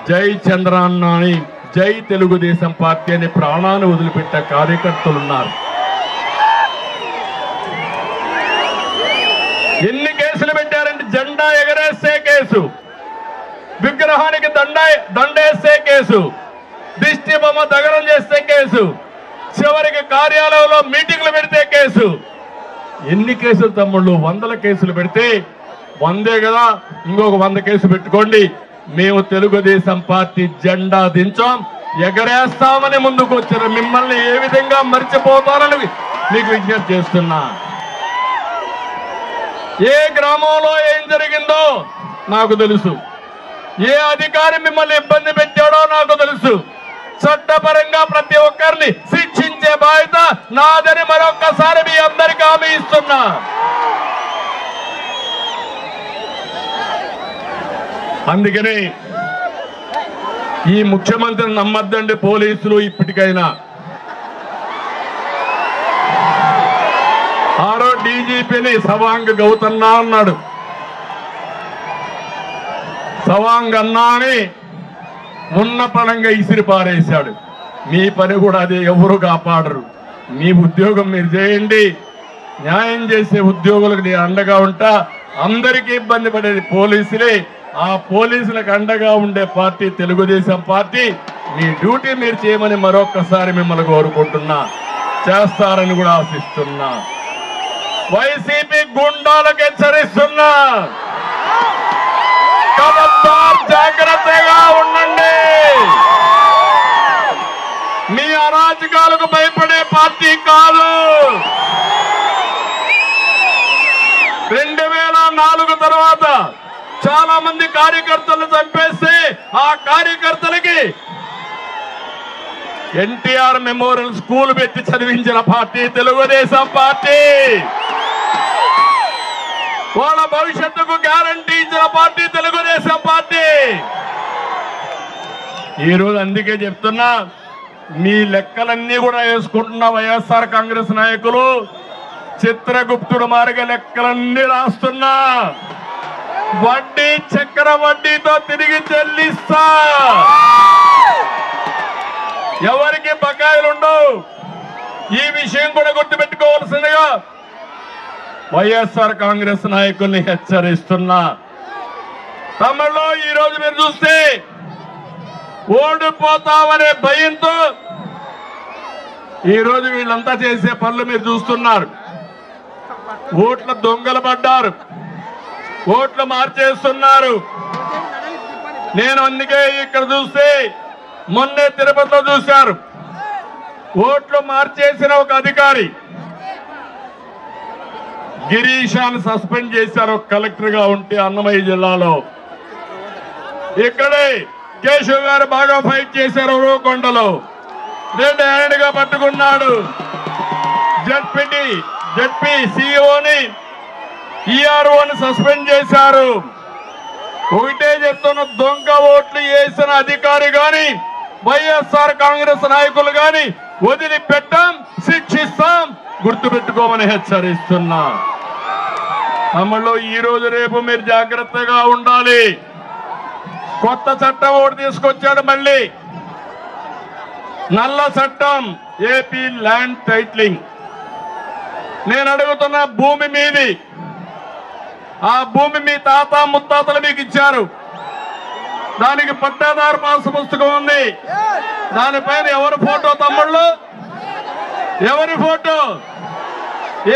జై చంద్రన్న అని, జై తెలుగుదేశం పార్టీ అని ప్రాణాలు వదిలిపెట్టే కార్యకర్తలు ఉన్నారు. ఎన్ని కేసులు పెట్టారంటే, జెండా ఎగరేస్తే కేసు, విగ్రహానికి దండేస్తే కేసు, దిష్టి బొమ్మ దగనం చేస్తే కేసు, చివరికి కార్యాలయంలో మీటింగ్లు పెడితే కేసు. ఎన్ని కేసులు తమ్ముళ్ళు? 100 కేసులు పెడితే 100 కదా, ఇంకొక 100 కేసు పెట్టుకోండి. మేము తెలుగుదేశం పార్టీ జెండా దించాం, ఎగరేస్తామని ముందుకు వచ్చారు. మిమ్మల్ని ఏ విధంగా మర్చిపోతారని మీకు విజ్ఞప్తి చేస్తున్నా. ఏ గ్రామంలో ఏం జరిగిందో నాకు తెలుసు, ఏ అధికారి మిమ్మల్ని ఇబ్బంది పెట్టాడో నాకు తెలుసు. చట్టపరంగా ప్రతి ఒక్కరిని శిక్షించే బాధ్యత నాదని మరొక్కసారి మీ అందరికీ హామీ ఇస్తున్నా. అందుకని ఈ ముఖ్యమంత్రిని నమ్మద్దండి పోలీసులు. ఇప్పటికైనా ఆరో డీజీపీని సవాంగ్ గౌతన్నా అన్నాడు. సవాంగ్ అన్నా అని ఉన్న పడంగా ఇసిరి పారేశాడు. మీ పని కూడా అదే, ఎవరు కాపాడరు. మీ ఉద్యోగం మీరు చేయండి. న్యాయం చేసే ఉద్యోగులకు నేను అండగా ఉంటా. అందరికీ ఇబ్బంది పడేది పోలీసులే. ఆ పోలీసులకు అండగా ఉండే పార్టీ తెలుగుదేశం పార్టీ. మీ డ్యూటీ మీరు చేయమని మరొక్కసారి మిమ్మల్ని కోరుకుంటున్నా, చేస్తారని కూడా ఆశిస్తున్నా. వైసీపీ గుండాలకు హెచ్చరిస్తున్నా, జాగ్రత్తగా ఉండండి. మీ అరాచకాలకు భయపడే పార్టీ కాదు. 2004 తర్వాత చాలా మంది కార్యకర్తలు చంపేస్తే ఆ కార్యకర్తలకి ఎన్టీఆర్ మెమోరియల్ స్కూల్ పెట్టి చదివించిన పార్టీ తెలుగుదేశం పార్టీ. వాళ్ళ భవిష్యత్తుకు గ్యారంటీ ఇచ్చిన పార్టీ తెలుగుదేశం పార్టీ. ఈరోజు అందుకే చెప్తున్నా, మీ లెక్కలన్నీ కూడా వేసుకుంటున్న వైఎస్ఆర్ కాంగ్రెస్ నాయకులు చిత్రగుప్తుడు మార్గ లెక్కలన్నీ రాస్తున్నా. వడ్డీ చక్ర వడ్డీతో తిరిగి చెల్లిస్తా. ఎవరికి బకాయిలుండవు. ఈ విషయం కూడా గుర్తుపెట్టుకోవాల్సిందిగా వైఎస్ఆర్ కాంగ్రెస్ నాయకుల్ని హెచ్చరిస్తున్నా. తమిళలో ఈ రోజు మీరు చూస్తే ఓడిపోతామనే భయంతో ఈ రోజు వీళ్ళంతా చేసే పనులు మీరు చూస్తున్నారు. ఓట్ల దొంగలు పడ్డారు, ఓట్లు మార్చేస్తున్నారు. నేను అందుకే ఇక్కడ చూస్తే మొన్నే తిరుపతిలో చూశారు, ఓట్లు మార్చేసిన ఒక అధికారి గిరీషాన్ని సస్పెండ్ చేశారు కలెక్టర్ గా ఉంటే అన్నమయ్య జిల్లాలో. ఇక్కడే కేశవ్ గారు బాగా ఫైట్ చేశారు ఉరవకొండలో, 2 హ్యాండ్గా పట్టుకున్నాడు. జడ్పీ సిఇఓని ఈఆర్ఓని సస్పెండ్ చేశారు. ఒకటే చెప్తున్న, దొంగ ఓట్లు వేసిన అధికారి గాని వైఎస్ఆర్ కాంగ్రెస్ నాయకులు గాని వదిలిపెట్టాం, శిక్షిస్తాం, గుర్తుపెట్టుకోమని హెచ్చరిస్తున్నా. తమలో ఈ రోజు రేపు మీరు జాగ్రత్తగా ఉండాలి. కొత్త చట్టం ఒకటి తీసుకొచ్చాడు మళ్ళీ, నల్ల చట్టం, ఏపీ ల్యాండ్ టైటిలింగ్. నేను అడుగుతున్న, భూమి మీది, ఆ భూమి మీ తాత ముత్తాతలు మీకు ఇచ్చారు, దానికి పట్టాదారు పాస్ పుస్తకం ఉంది, దానిపైన ఎవరి ఫోటో తమ్ముళ్ళు, ఎవరి ఫోటో?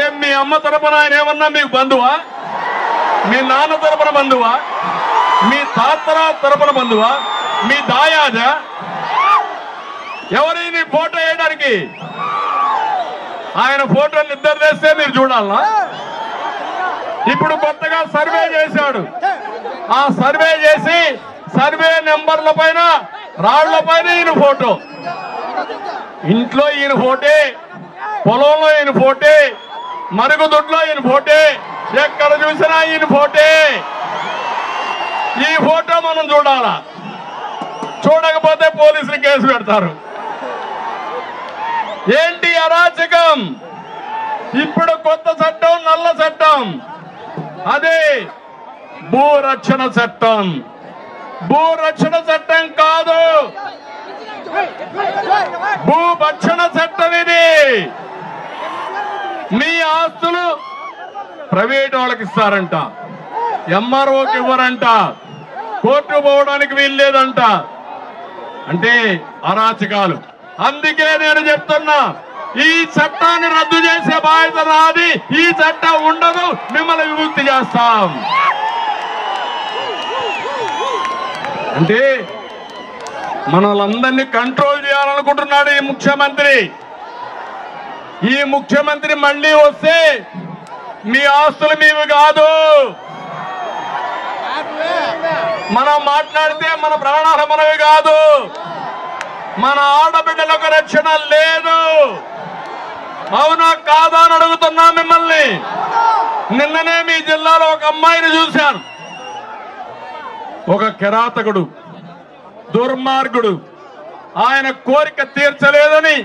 ఏం మీ అమ్మ తరపున ఆయన ఏమన్నా మీకు బంధువా? మీ నాన్న తరపున బంధువా? మీ తాతల తరపున బంధువా? మీ దాయాదా? ఎవరి ఫోటో వేయడానికి? ఆయన ఫోటోలు ఇద్దరు తెస్తే మీరు చూడాలా? ఇప్పుడు కొత్తగా సర్వే చేశాడు. ఆ సర్వే చేసి సర్వే నెంబర్ల పైన, రాళ్ల పైన ఈయన ఫోటో, ఇంట్లో ఈయన ఫోటే, పొలంలో ఈయన ఫోటే, మరుగుదొడ్లో ఈయన ఫోటే, ఎక్కడ చూసినా ఈయన ఫోటే. ఈ ఫోటో మనం చూడాలా? చూడకపోతే పోలీసులు కేసు పెడతారు. ఏంటి అరాచకం? ఇప్పుడు కొత్త చట్టం, నల్ల చట్టం, అదే భూరక్షణ చట్టం. భూరక్షణ చట్టం కాదు, భూభక్షణ చట్టం ఇది. మీ ఆస్తులు ప్రైవేట్ వాళ్ళకి ఇస్తారంట, ఎంఆర్ఓకి ఇవ్వరంట, కోర్టు పోవడానికి వీల్లేదంట. అంటే అరాచకాలు. అందుకే నేను చెప్తున్నా, ఈ చట్టాన్ని రద్దు చేసే బాధ్యత నాది. ఈ చట్టం ఉండదు, మిమ్మల్ని విముక్తి చేస్తాం. అంటే మనల్ని కంట్రోల్ చేయాలనుకుంటున్నాడు ఈ ముఖ్యమంత్రి. ఈ ముఖ్యమంత్రి మళ్ళీ వస్తే మీ ఆస్తులు మీవి కాదు. మనం మాట్లాడితే మన ప్రాణాలు మనవి కాదు. మన ఆడబిడ్డలకు రక్షణ లేదు. అవునా కాదా అని అడుగుతున్నా మిమ్మల్ని. నిన్ననే మీ జిల్లాలో ఒక అమ్మాయిని చూశాను. ఒక కిరాతకుడు, దుర్మార్గుడు, ఆయన కోరిక తీర్చలేదని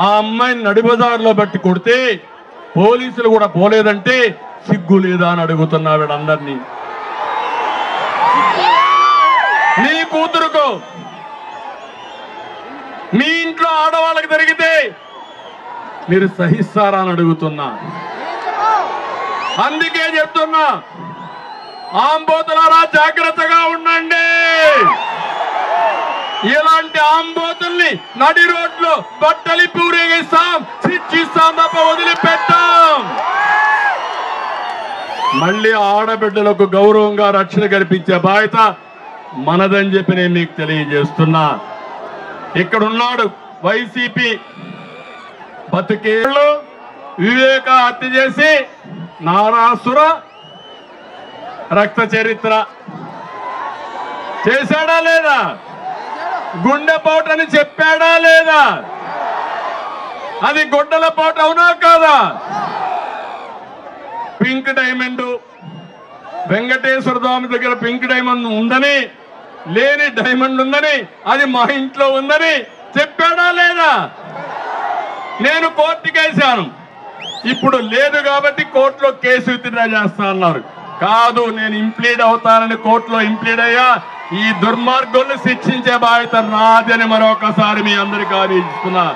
ఆ అమ్మాయిని నడిబజార్లో బట్టి కొడితే పోలీసులు కూడా పోలేదంటే సిగ్గు లేదా అని అడుగుతున్నా వీళ్ళందరినీ. మీ కూతురుకు, మీ ఇంట్లో ఆడవాళ్ళకి జరిగితే మీరు సహిస్తారా అని అడుగుతున్నా. అందుకే చెప్తున్నా, ఆంబోతులారా జాగ్రత్తగా ఉండండి. ఇలాంటి ఆంబోతుల్ని నడి రోడ్లో బట్టలిప్పి ఊరేగిస్తాం, శిక్షిస్తాం తప్ప వదిలిపెట్టాం. మళ్ళీ ఆడబిడ్డలకు గౌరవంగా రక్షణ కల్పించే బాధ్యత మనదని చెప్పి నేను మీకు తెలియజేస్తున్నా. ఇక్కడున్నాడు వైసీపీ బతికేళ్ళు వివేక హత్య చేసి నారాసుర రక్త చరిత్ర చేశాడా లేదా? గుండెపోటు అని చెప్పాడా లేదా? అది గుడ్డల పోటు అవునా కాదా? పింక్ డైమండ్ వెంకటేశ్వర స్వామి దగ్గర పింక్ డైమండ్ ఉందని, లేని డైమండ్ ఉందని, అది మా ఇంట్లో ఉందని చెప్పాడా లేదా? నేను కోర్టుకి వేశాను. ఇప్పుడు లేదు కాబట్టి కోర్టులో కేసు విత్డ్రా చేస్తా అన్నారు. కాదు, నేను ఇంప్లీడ్ అవుతానని కోర్టులో ఇంప్లీడ్ అయ్యా. ఈ దుర్మార్గుల్ని శిక్షించే బాధ్యత నాదని మరొకసారి మీ అందరికీ ఆదేశిస్తున్నా.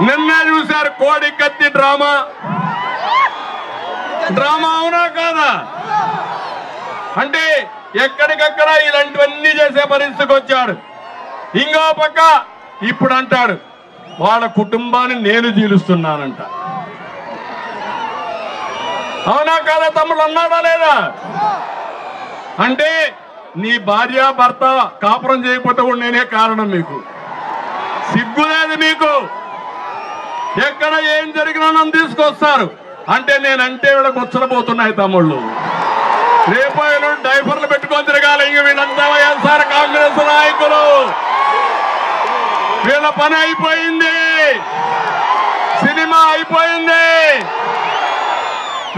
నిన్న చూశారు కోడి కత్తి డ్రామా. డ్రామా అవునా కాదా? అంటే ఎక్కడికక్కడ ఇలాంటివన్నీ చేసే పరిస్థితికి వచ్చాడు. ఇంకో పక్క ఇప్పుడు అంటాడు వాళ్ళ కుటుంబాన్ని నేను జీలుస్తున్నానంట. అవునా కాదా? తమ్ముడు అన్నాడా లేదా? అంటే నీ భార్య భర్త కాపురం చేయకపోతే కూడా నేనే కారణం. మీకు సిగ్గు లేదు. మీకు ఎక్కడ ఏం జరిగినా నన్ను తీసుకొస్తారు. అంటే నేనంటే వీళ్ళకి వచ్చలబోతున్నాయి తమ్ముళ్ళు. రేపు డైపర్లు పెట్టుకొని తిరగాలి. ఇంక వీళ్ళంతా వైఎస్ఆర్ కాంగ్రెస్ నాయకులు. వీళ్ళ పని అయిపోయింది, సినిమా అయిపోయింది.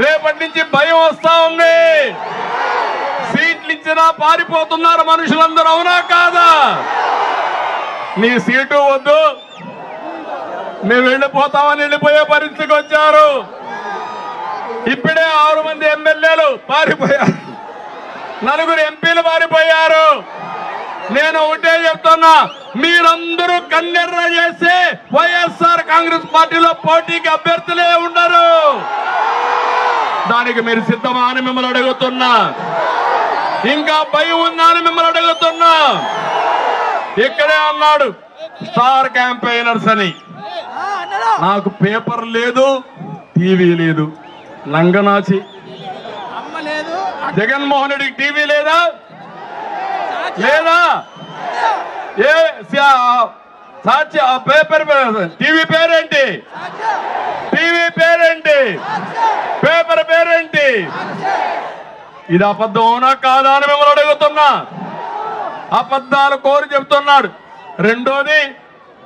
రేపటి నుంచి భయం వస్తా ఉంది. సీట్లు ఇచ్చినా పారిపోతున్నారు మనుషులందరూ. అవునా కాదా? నీ సీటు వద్దు, మేము వెళ్ళిపోతామని వెళ్ళిపోయే పరిస్థితికి వచ్చారు. ఇప్పుడే 6 మంది ఎమ్మెల్యేలు పారిపోయారు, 4 ఎంపీలు పారిపోయారు. నేను ఒకటే చెప్తున్నా, మీరందరూ కన్నెర్ర చేసి వైఎస్ఆర్ కాంగ్రెస్ పార్టీలో పోటీకి అభ్యర్థులే ఉండరు. దానికి మీరు సిద్ధమా అని మిమ్మల్ని అడుగుతున్నా. ఇంకా భయం ఉందా అని మిమ్మల్ని అడుగుతున్నా. ఇక్కడే అన్నాడు స్టార్ క్యాంపెయినర్స్ అని. నాకు పేపర్ లేదు, టీవీ లేదు. నంగనాచి జగన్మోహన్ రెడ్డికి టీవీ లేదా? లేదా? ఏ సాక్షి పేపర్ టీవీ పేరేంటి? టీవీ పేరేంటి? పేపర్ పేరేంటి? ఇది అబద్ధం అవునా కాదా అని మిమ్మల్ని అడుగుతున్నా. అబద్ధాలు కోరి చెప్తున్నాడు. రెండోది,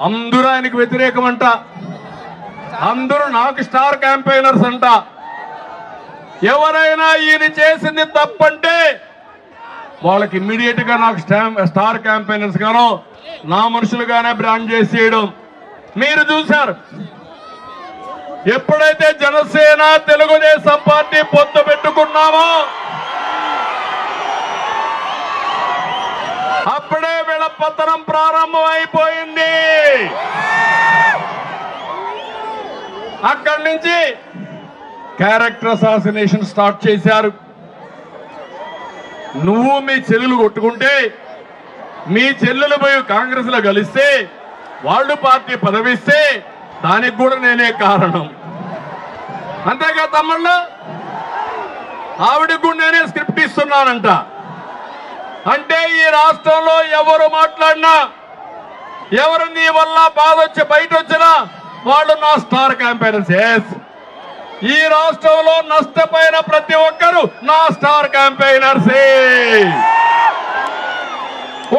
అందరూ ఆయనకు వ్యతిరేకమంట. అందరూ నాకు స్టార్ క్యాంపెయినర్స్ అంట. ఎవరైనా ఈయన చేసింది తప్పంటే వాళ్ళకి ఇమ్మీడియట్ గా నాకు స్టార్ క్యాంపెయినర్స్ గానో నా మనుషులుగానే బ్రాండ్ చేసేయడం మీరు చూశారు. ఎప్పుడైతే జనసేన తెలుగుదేశం పార్టీ పొత్తు పెట్టుకున్నామో అప్పుడే వీళ్ళ పతనం ప్రారంభం అయిపోయింది. అక్కడి నుంచి క్యారెక్టర్ అసాసినేషన్ స్టార్ట్ చేశారు. నువ్వు మీ చెల్లెలు కొట్టుకుంటే, మీ చెల్లెలు పోయి కాంగ్రెస్ లో కలిస్తే, వాళ్ళు పార్టీ పదవిస్తే దానికి కూడా నేనే కారణం. అంతేగా తమ్ముళ్ళు? ఆవిడకు కూడా నేనే స్క్రిప్ట్ ఇస్తున్నానంట. అంటే ఈ రాష్ట్రంలో ఎవరు మాట్లాడినా, ఎవరు నీ వల్ల బాధ వచ్చి బయట వచ్చినా వాళ్ళు నా స్టార్ క్యాంపెయినర్స్. ఈ రాష్ట్రంలో నష్టపోయిన ప్రతి ఒక్కరు నా స్టార్ క్యాంపెయినర్సే.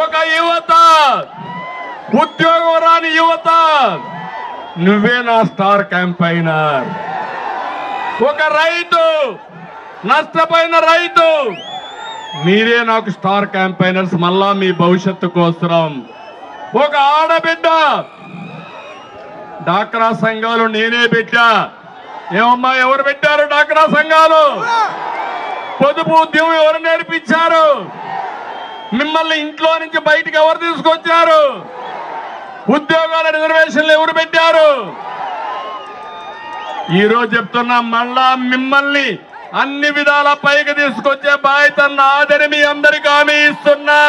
ఒక యువత, ఉద్యోగం రాని యువత, నువ్వే నా స్టార్ క్యాంపెయినర్. ఒక రైతు, నష్టపోయిన రైతు, మీరే నాకు స్టార్ క్యాంపెయినర్స్. మళ్ళా మీ భవిష్యత్తు కోసరం. ఒక ఆడబిడ్డ, డాక్రా సంఘాలు నేనే పెట్టా. ఏమమ్మా, ఎవరు పెట్టారు డాక్రా సంఘాలు? పొదుపు ఉద్యమం ఎవరు నేర్పించారు? మిమ్మల్ని ఇంట్లో నుంచి బయటికి ఎవరు తీసుకొచ్చారు? ఉద్యోగాల రిజర్వేషన్లు ఎవరు పెట్టారు? ఈరోజు చెప్తున్నా, మళ్ళా మిమ్మల్ని అన్ని విధాల పైకి తీసుకొచ్చే బాధ్యత నాదని మీ అందరికీ హామీ ఇస్తున్నా.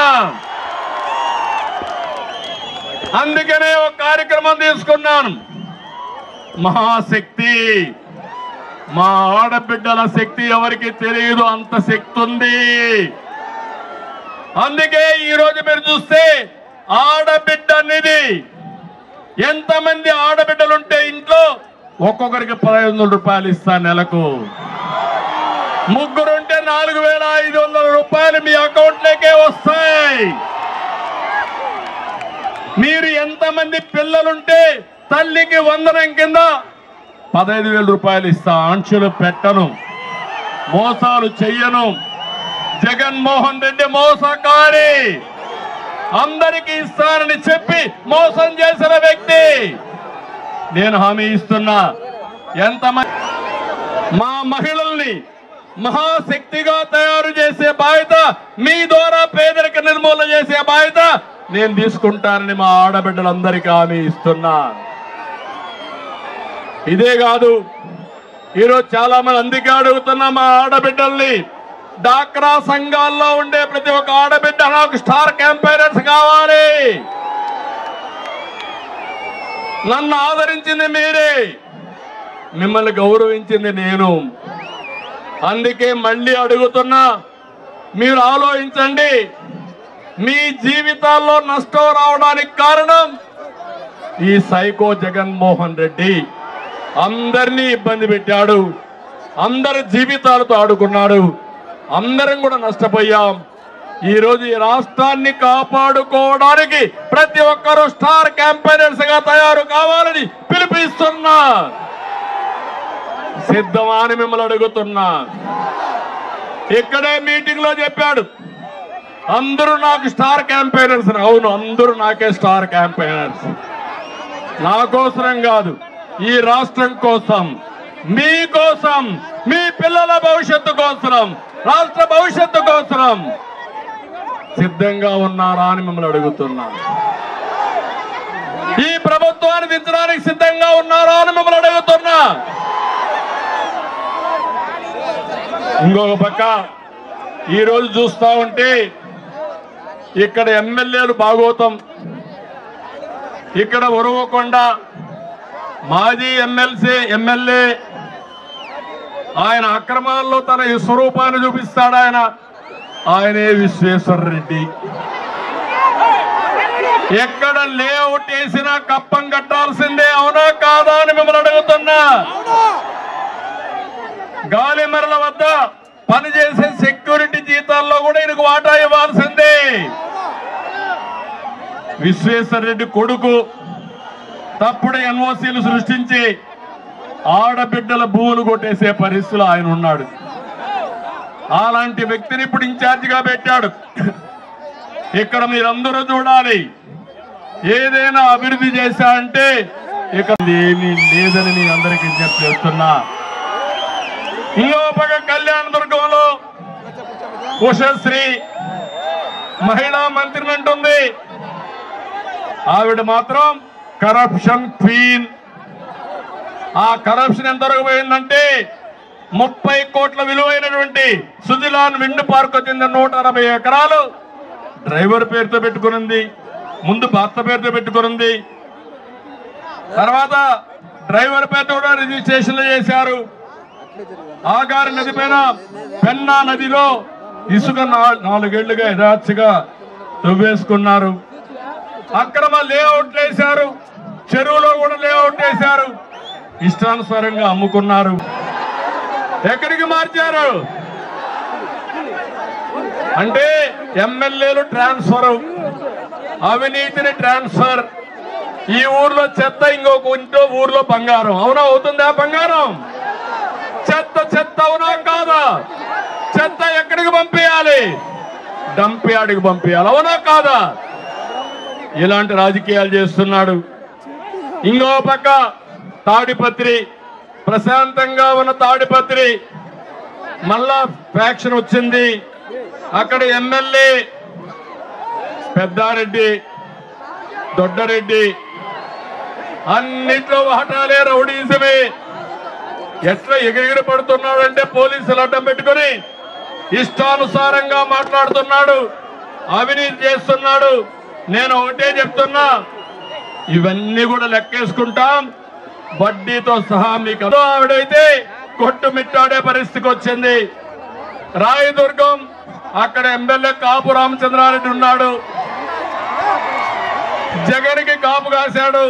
అందుకనే ఒక కార్యక్రమం తీసుకున్నాను. మహాశక్తి. మా ఆడబిడ్డల శక్తి ఎవరికి తెలియదు, అంత శక్తి ఉంది. అందుకే ఈ రోజు మీరు చూస్తే ఆడబిడ్డ నిధి, ఎంతమంది ఆడబిడ్డలుంటే ఇంట్లో ఒక్కొక్కరికి 1500 రూపాయలు ఇస్తా నెలకు. ముగ్గురుంటే 4500 రూపాయలు మీ అకౌంట్లోకే వస్తాయి. మీరు ఎంతమంది పిల్లలుంటే తల్లికి వందనం కింద 15,000 రూపాయలు ఇస్తా. ఆంక్షలు పెట్టను, మోసాలు చెయ్యను. జగన్మోహన్ రెడ్డి మోసకారి, అందరికీ ఇస్తానని చెప్పి మోసం చేసిన వ్యక్తి. నేను హామీ ఇస్తున్నా, ఎంతమంది మా మహిళల్ని మహాశక్తిగా తయారు చేసే బాధ్యత, మీ ద్వారా పేదరిక నిర్మూలన చేసే బాధ్యత నేను తీసుకుంటానని మా ఆడబిడ్డలందరికీ హామీ ఇస్తున్నా. ఇదే కాదు, ఈరోజు చాలా మంది అందుకే అడుగుతున్నా మా ఆడబిడ్డల్ని, డాక్రా సంఘాల్లో ఉండే ప్రతి ఒక్క ఆడబిడ్డ నాకు స్టార్ క్యాంపెయినర్స్ కావాలి. నన్ను ఆదరించింది మీరే, మిమ్మల్ని గౌరవించింది నేను. అందుకే మళ్ళీ అడుగుతున్నా, మీరు ఆలోచించండి. మీ జీవితాల్లో నష్టం రావడానికి కారణం ఈ సైకో జగన్మోహన్ రెడ్డి. అందరినీ ఇబ్బంది పెట్టాడు, అందరి జీవితాలతో ఆడుకున్నాడు, అందరం కూడా నష్టపోయాం. ఈ రోజు ఈ రాష్ట్రాన్ని కాపాడుకోవడానికి ప్రతి ఒక్కరూ స్టార్ క్యాంపెయినర్స్ గా తయారు కావాలని పిలుపునిస్తున్నా. సిద్ధమా అని మిమ్మల్ని అడుగుతున్నా. ఇక్కడే మీటింగ్ లో చెప్పాడు, అందరూ నాకు స్టార్ క్యాంపెయినర్స్. అవును, అందరూ నాకే స్టార్ క్యాంపెయినర్స్. నా కోసరం కాదు, ఈ రాష్ట్రం కోసం, మీకోసం, మీ పిల్లల భవిష్యత్తు కోసం, రాష్ట్ర భవిష్యత్తు కోసం సిద్ధంగా ఉన్నారా అని మిమ్మల్ని అడుగుతున్నా. ఈ ప్రభుత్వాన్ని దించడానికి సిద్ధంగా ఉన్నారా అని మిమ్మల్ని అడుగుతున్నా. ఇంకొక పక్క ఈరోజు చూస్తా ఉంటే ఇక్కడ ఎమ్మెల్యేలు భాగోతం, ఇక్కడ ఉరవకొండ మాజీ ఎమ్మెల్యే ఆయన అక్రమాల్లో తన ఈ స్వరూపాన్ని చూపిస్తాడు. ఆయనే విశ్వేశ్వరరెడ్డి. ఎక్కడ లేఅవుట్ వేసినా కప్పం కట్టాల్సిందే, అవునా కాదా అని మిమ్మల్ని అడుగుతున్నా. గాలిమరల వద్ద పనిచేసే సెక్యూరిటీ జీతాల్లో కూడా ఈయనకు వాటా ఇవ్వాల్సిందే. విశ్వేశ్వరరెడ్డి కొడుకు తప్పుడు ఎన్ఓసీలు సృష్టించి ఆడబిడ్డల భూములు కొట్టేసే పరిస్థితులు ఆయన ఉన్నాడు. అలాంటి వ్యక్తిని ఇప్పుడు ఇన్ఛార్జిగా పెట్టాడు. ఇక్కడ మీరందరూ చూడాలి, ఏదైనా అభివృద్ధి చేశా అంటే ఇక్కడ ఏమీ లేదని మీ అందరికీ చేస్తున్నా. ఇంకో పక్క కళ్యాణదుర్గంలో ఉషశ్రీ మహిళా మంత్రిని అంటుంది, ఆవిడ మాత్రం కరప్షన్ క్వీన్. ఆ కరప్షన్ ఎంతవరకు పోయిందంటే 30 కోట్ల విలువైనటువంటి సుజిలాన్ విండ్ పార్క్ చెందిన 160 ఎకరాలు డ్రైవర్ పేరుతో పెట్టుకునింది, ముందు భర్త పేరుతో పెట్టుకునింది, తర్వాత డ్రైవర్ పేరుతో కూడా రిజిస్ట్రేషన్లు చేశారు. ఆగారి నది పైన పెన్నా నదిలో ఇసుక 4 ఏళ్లుగా యథార్థగా తవ్వేసుకున్నారు. అక్రమ లేఅవుట్లు వేశారు, చెరువులో కూడా లేఅవుట్ వేశారు, ఇష్టానుసారంగా అమ్ముకున్నారు. ఎక్కడికి మార్చారు అంటే ఎమ్మెల్యేలు ట్రాన్స్ఫర్, అవినీతిని ట్రాన్స్ఫర్. ఈ ఊర్లో చెత్త, ఇంకొక ఊర్లో బంగారం. అవునా? అవుతుందా బంగారం? చెత్త చెత్త అవునా కాదా? చెత్త ఎక్కడికి పంపించాలి? డంప్ యార్డ్కి పంపించాలి. అవునా కాదా? ఇలాంటి రాజకీయాలు చేస్తున్నాడు. ఇంకో పక్క తాడిపత్రి, ప్రశాంతంగా ఉన్న తాడిపత్రి మళ్ళా ఫ్యాక్షన్ వచ్చింది. అక్కడ ఎమ్మెల్యే పెద్దారెడ్డి, దొడ్డరెడ్డి అన్నిట్లో వాటాలే, రౌడీజమే. ఎట్లా ఎగిరి పడుతున్నాడంటే పోలీసులు అడ్డం పెట్టుకుని ఇష్టానుసారంగా మాట్లాడుతున్నాడు, అవినీతి చేస్తున్నాడు. నేను ఒకటే చెప్తున్నా, ఇవన్నీ కూడా లెక్కేసుకుంటాం వడ్డీతో సహా. మీకు ఆవిడైతే కొట్టుమిట్టాడే పరిస్థితికి వచ్చింది. రాయదుర్గం అక్కడ ఎమ్మెల్యే కాపు రామచంద్రారెడ్డి ఉన్నాడు. జగన్కి కాపు కాశాడు.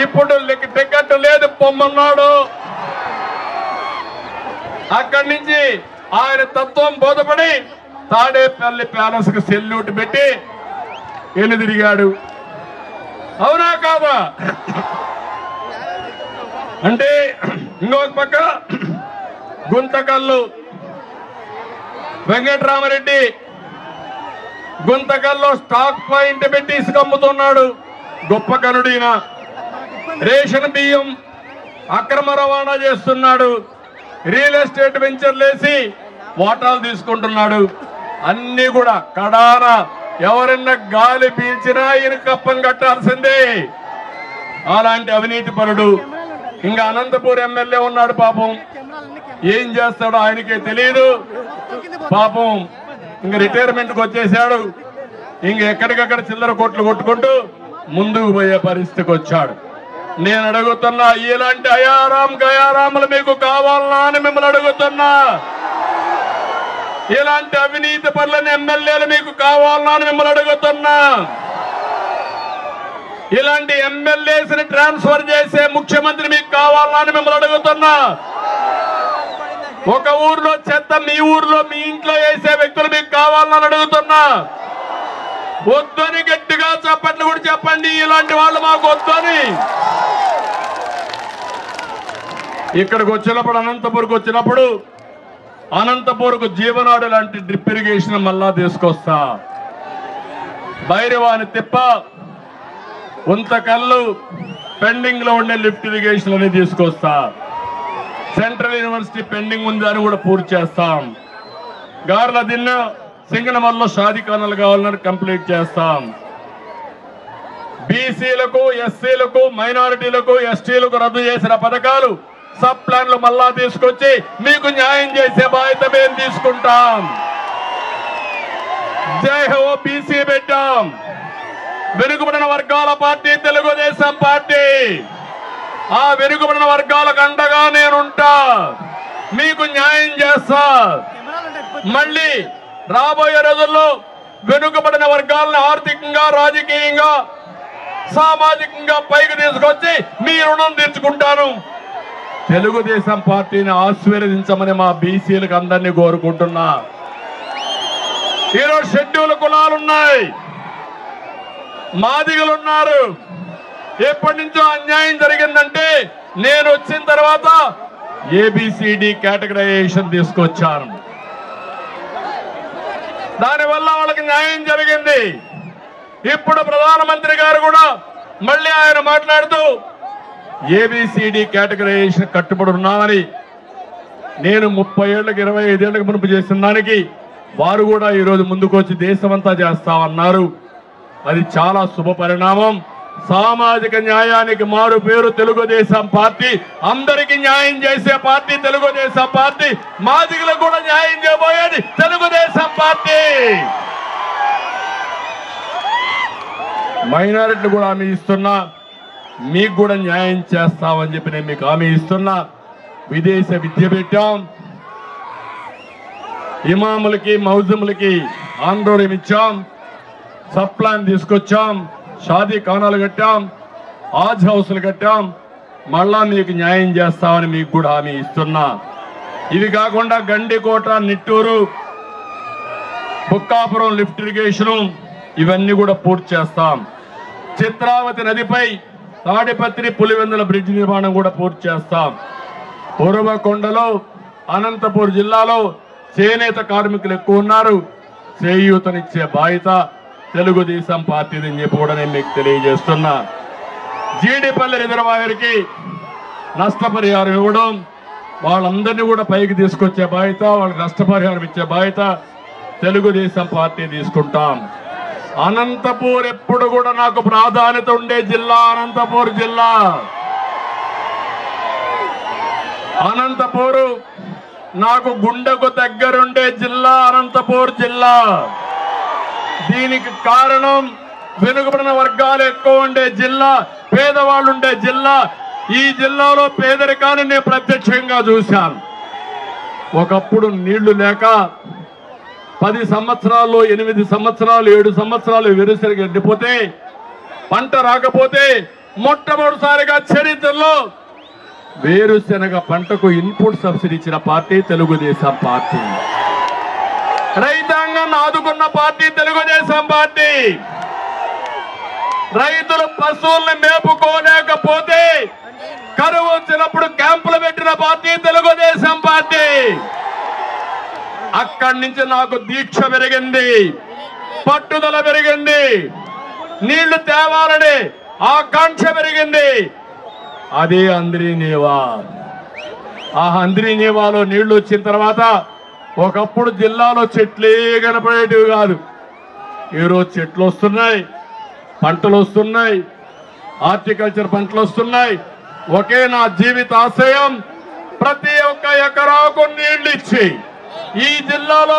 ఇప్పుడు టికెట్ లేదు పొమ్మన్నాడు. అక్కడి నుంచి ఆయన తత్వం బోధపడి తాడేపల్లి ప్యాలెస్ కు సెల్యూట్ పెట్టి ఎన్ని తిరిగాడు. అవునా కాదా? అంటే ఇంకొక పక్క గుంతకల్లు వెంకటరామరెడ్డి గుంతకల్లో స్టాక్ పాయింట్ పెట్టి ఇసుక అమ్ముతున్నాడు. గొప్ప కనుడీన. రేషన్ బియ్యం అక్రమ రవాణా చేస్తున్నాడు. రియల్ ఎస్టేట్ వెంచర్లేసి వాటాలు తీసుకుంటున్నాడు. అన్ని కూడా కడాన ఎవరన్నా గాలి పీల్చినా ఈయన కప్పం కట్టాల్సిందే. అలాంటి అవినీతి పరుడు. ఇంకా అనంతపూర్ ఎమ్మెల్యే ఉన్నాడు. పాపం ఏం చేస్తాడో ఆయనకే తెలియదు. పాపం ఇంక రిటైర్మెంట్కి వచ్చేసాడు. ఇంక ఎక్కడికక్కడ చిల్లర కోట్లు కొట్టుకుంటూ ముందుకు పోయే పరిస్థితికి వచ్చాడు. నేను అడుగుతున్నా, ఇలాంటి అయారాం గయారాములు మీకు కావాలనా అని మిమ్మల్ని అడుగుతున్నా. ఇలాంటి అవినీతి పరులని ఎమ్మెల్యేలు మీకు కావాలనా అని మిమ్మల్ని అడుగుతున్నా. ఇలాంటి ఎమ్మెల్యేస్ ని ట్రాన్స్ఫర్ చేసే ముఖ్యమంత్రి మీకు కావాలనా అని మిమ్మల్ని అడుగుతున్నా. ఒక ఊర్లో చెత్త మీ ఊర్లో మీ ఇంట్లో వేసే వ్యక్తులు మీకు కావాలని అడుగుతున్నా. వద్దని గట్టిగా చెప్పండి కూడా చెప్పండి. ఇలాంటి వాళ్ళు మాకు వద్దని. ఇక్కడికి వచ్చినప్పుడు అనంతపూర్కి వచ్చినప్పుడు అనంతపూర్కు జీవనాడు లాంటి డ్రిప్ ఇరిగేషన్ మళ్ళా తీసుకొస్తా. బైరవాని తిప్ప ఉంతకల్లు పెండింగ్ లో ఉండే లిఫ్ట్ ఇరిగేషన్ అని తీసుకొస్తా. సెంట్రల్ యూనివర్సిటీ పెండింగ్ ఉంది అని కూడా పూర్తి చేస్తాం. గార్ల దిన్న సింగనమల్లో షాదీఖానాలు కావాలని కంప్లీట్ చేస్తాం. బీసీలకు ఎస్సీలకు మైనారిటీలకు ఎస్టీలకు రద్దు చేసిన పథకాలు సబ్ ప్లాన్లు మళ్ళా తీసుకొచ్చి మీకు న్యాయం చేసే బాధ్యత మేము తీసుకుంటాం. జై హో బీసీ పెట్టాం. వెనుకబడిన వర్గాల పార్టీ తెలుగుదేశం పార్టీ. ఆ వెనుకబడిన వర్గాలకు అండగా నేనుంటా. మీకు న్యాయం చేస్తా. మళ్ళీ రాబోయే రోజుల్లో వెనుకబడిన వర్గాలను ఆర్థికంగా రాజకీయంగా సామాజికంగా పైకి తీసుకొచ్చి మీ రుణం తీర్చుకుంటాను. తెలుగుదేశం పార్టీని ఆశీర్వదించమని మా బీసీలకు అందరినీ కోరుకుంటున్నా. ఈరోజు షెడ్యూల్ కులాలున్నాయి, మాదిగలున్నారు. ఎప్పటి నుంచో అన్యాయం జరిగిందంటే నేను వచ్చిన తర్వాత ఏబిసిడి కేటగరైజేషన్ తీసుకొచ్చాను. దానివల్ల వాళ్ళకి న్యాయం జరిగింది. ఇప్పుడు ప్రధానమంత్రి గారు కూడా మళ్ళీ ఆయన మాట్లాడుతూ ఏబిసిడి కేటగరైజేషన్ కట్టుబడి ఉన్నామని, నేను 30 ఏళ్లకు 25 ఏళ్లకు మునుపు చేసిన దానికి వారు కూడా ఈరోజు ముందుకు వచ్చి దేశమంతా చేస్తామన్నారు. అది చాలా శుభ పరిణామం. సామాజిక న్యాయానికి మారు పేరు తెలుగుదేశం పార్టీ. అందరికీ న్యాయం చేసే పార్టీ తెలుగుదేశం పార్టీ. మాదిగలకు కూడా న్యాయం చేయబోయేది తెలుగుదేశం పార్టీ. మైనారిటీలు కూడా హామీ ఇస్తున్నా, మీకు కూడా న్యాయం చేస్తామని చెప్పి నేను మీకు హామీ ఇస్తున్నా. విదేశ విద్య పెట్టాం. ఇమాములకి మౌజములకి ఆందోళన ఇచ్చాం. సబ్ ప్లాన్ తీసుకొచ్చాం. షాదీ ఖానాలు కట్టాం. ఆజ్ హౌస్లు కట్టాం. మళ్ళా మీకు న్యాయం చేస్తామని మీకు కూడా హామీ ఇస్తున్నా. ఇవి కాకుండా గండికోట, నిట్టూరు, బుక్కాపురం లిఫ్ట్ ఇరిగేషను ఇవన్నీ కూడా పూర్తి చేస్తాం. చిత్రావతి నదిపై తాడిపత్రి పులివెందుల బ్రిడ్జ్ నిర్మాణం కూడా పూర్తి చేస్తాం. ఉరవకొండలో అనంతపూర్ జిల్లాలో చేనేత కార్మికులు ఎక్కువ ఉన్నారు. చేయూతనిచ్చే బాధ్యత తెలుగుదేశం పార్టీని చెప్పి కూడా నేను మీకు తెలియజేస్తున్నా. జీడిపల్లి రిజర్వాయర్కి నష్టపరిహారం ఇవ్వడం, వాళ్ళందరినీ కూడా పైకి తీసుకొచ్చే బాధ్యత, వాళ్ళకి నష్టపరిహారం ఇచ్చే బాధ్యత తెలుగుదేశం పార్టీ తీసుకుంటాం. అనంతపూర్ ఎప్పుడు కూడా నాకు ప్రాధాన్యత ఉండే జిల్లా అనంతపూర్ జిల్లా. అనంతపూరు నాకు గుండెకు దగ్గరుండే జిల్లా అనంతపూర్ జిల్లా. దీనికి కారణం వెనుకబడిన వర్గాలు ఎక్కువ ఉండే జిల్లా, పేదవాళ్ళు ఉండే జిల్లా. ఈ జిల్లాలో పేదరికాన్ని నేను ప్రత్యక్షంగా చూశాను. ఒకప్పుడు నీళ్లు లేక 10 సంవత్సరాలు 8 సంవత్సరాలు 7 సంవత్సరాలు వెరుసరిగా ఎండిపోతే పంట రాకపోతే మొట్టమొదటిసారిగా చరిత్రలో వేరుశెనగ పంటకు ఇన్పుట్ సబ్సిడీ ఇచ్చిన పార్టీ తెలుగుదేశం పార్టీ. రైతాంగాన్ని ఆదుకున్న పార్టీ తెలుగుదేశం పార్టీ. రైతులు పశువుల్ని మేపుకోలేకపోతే కరువు వచ్చినప్పుడు క్యాంపులు పెట్టిన పార్టీ తెలుగుదేశం పార్టీ. అక్కడి నుంచి నాకు దీక్ష పెరిగింది, పట్టుదల పెరిగింది, నీళ్లు తేవాలని ఆకాంక్ష పెరిగింది. అదే అంద్రీ నీవా. ఆ అంద్రీ నీవాలో నీళ్లు వచ్చిన తర్వాత ఒకప్పుడు జిల్లాలో చెట్లే కనపడేటివి కాదు. ఈరోజు చెట్లు వస్తున్నాయి, పంటలు వస్తున్నాయి, హార్టికల్చర్ పంటలు వస్తున్నాయి. ఒకే నా జీవిత ఆశయం ప్రతి ఒక్క ఎకరాకు నీళ్లు ఇచ్చి ఈ జిల్లాలో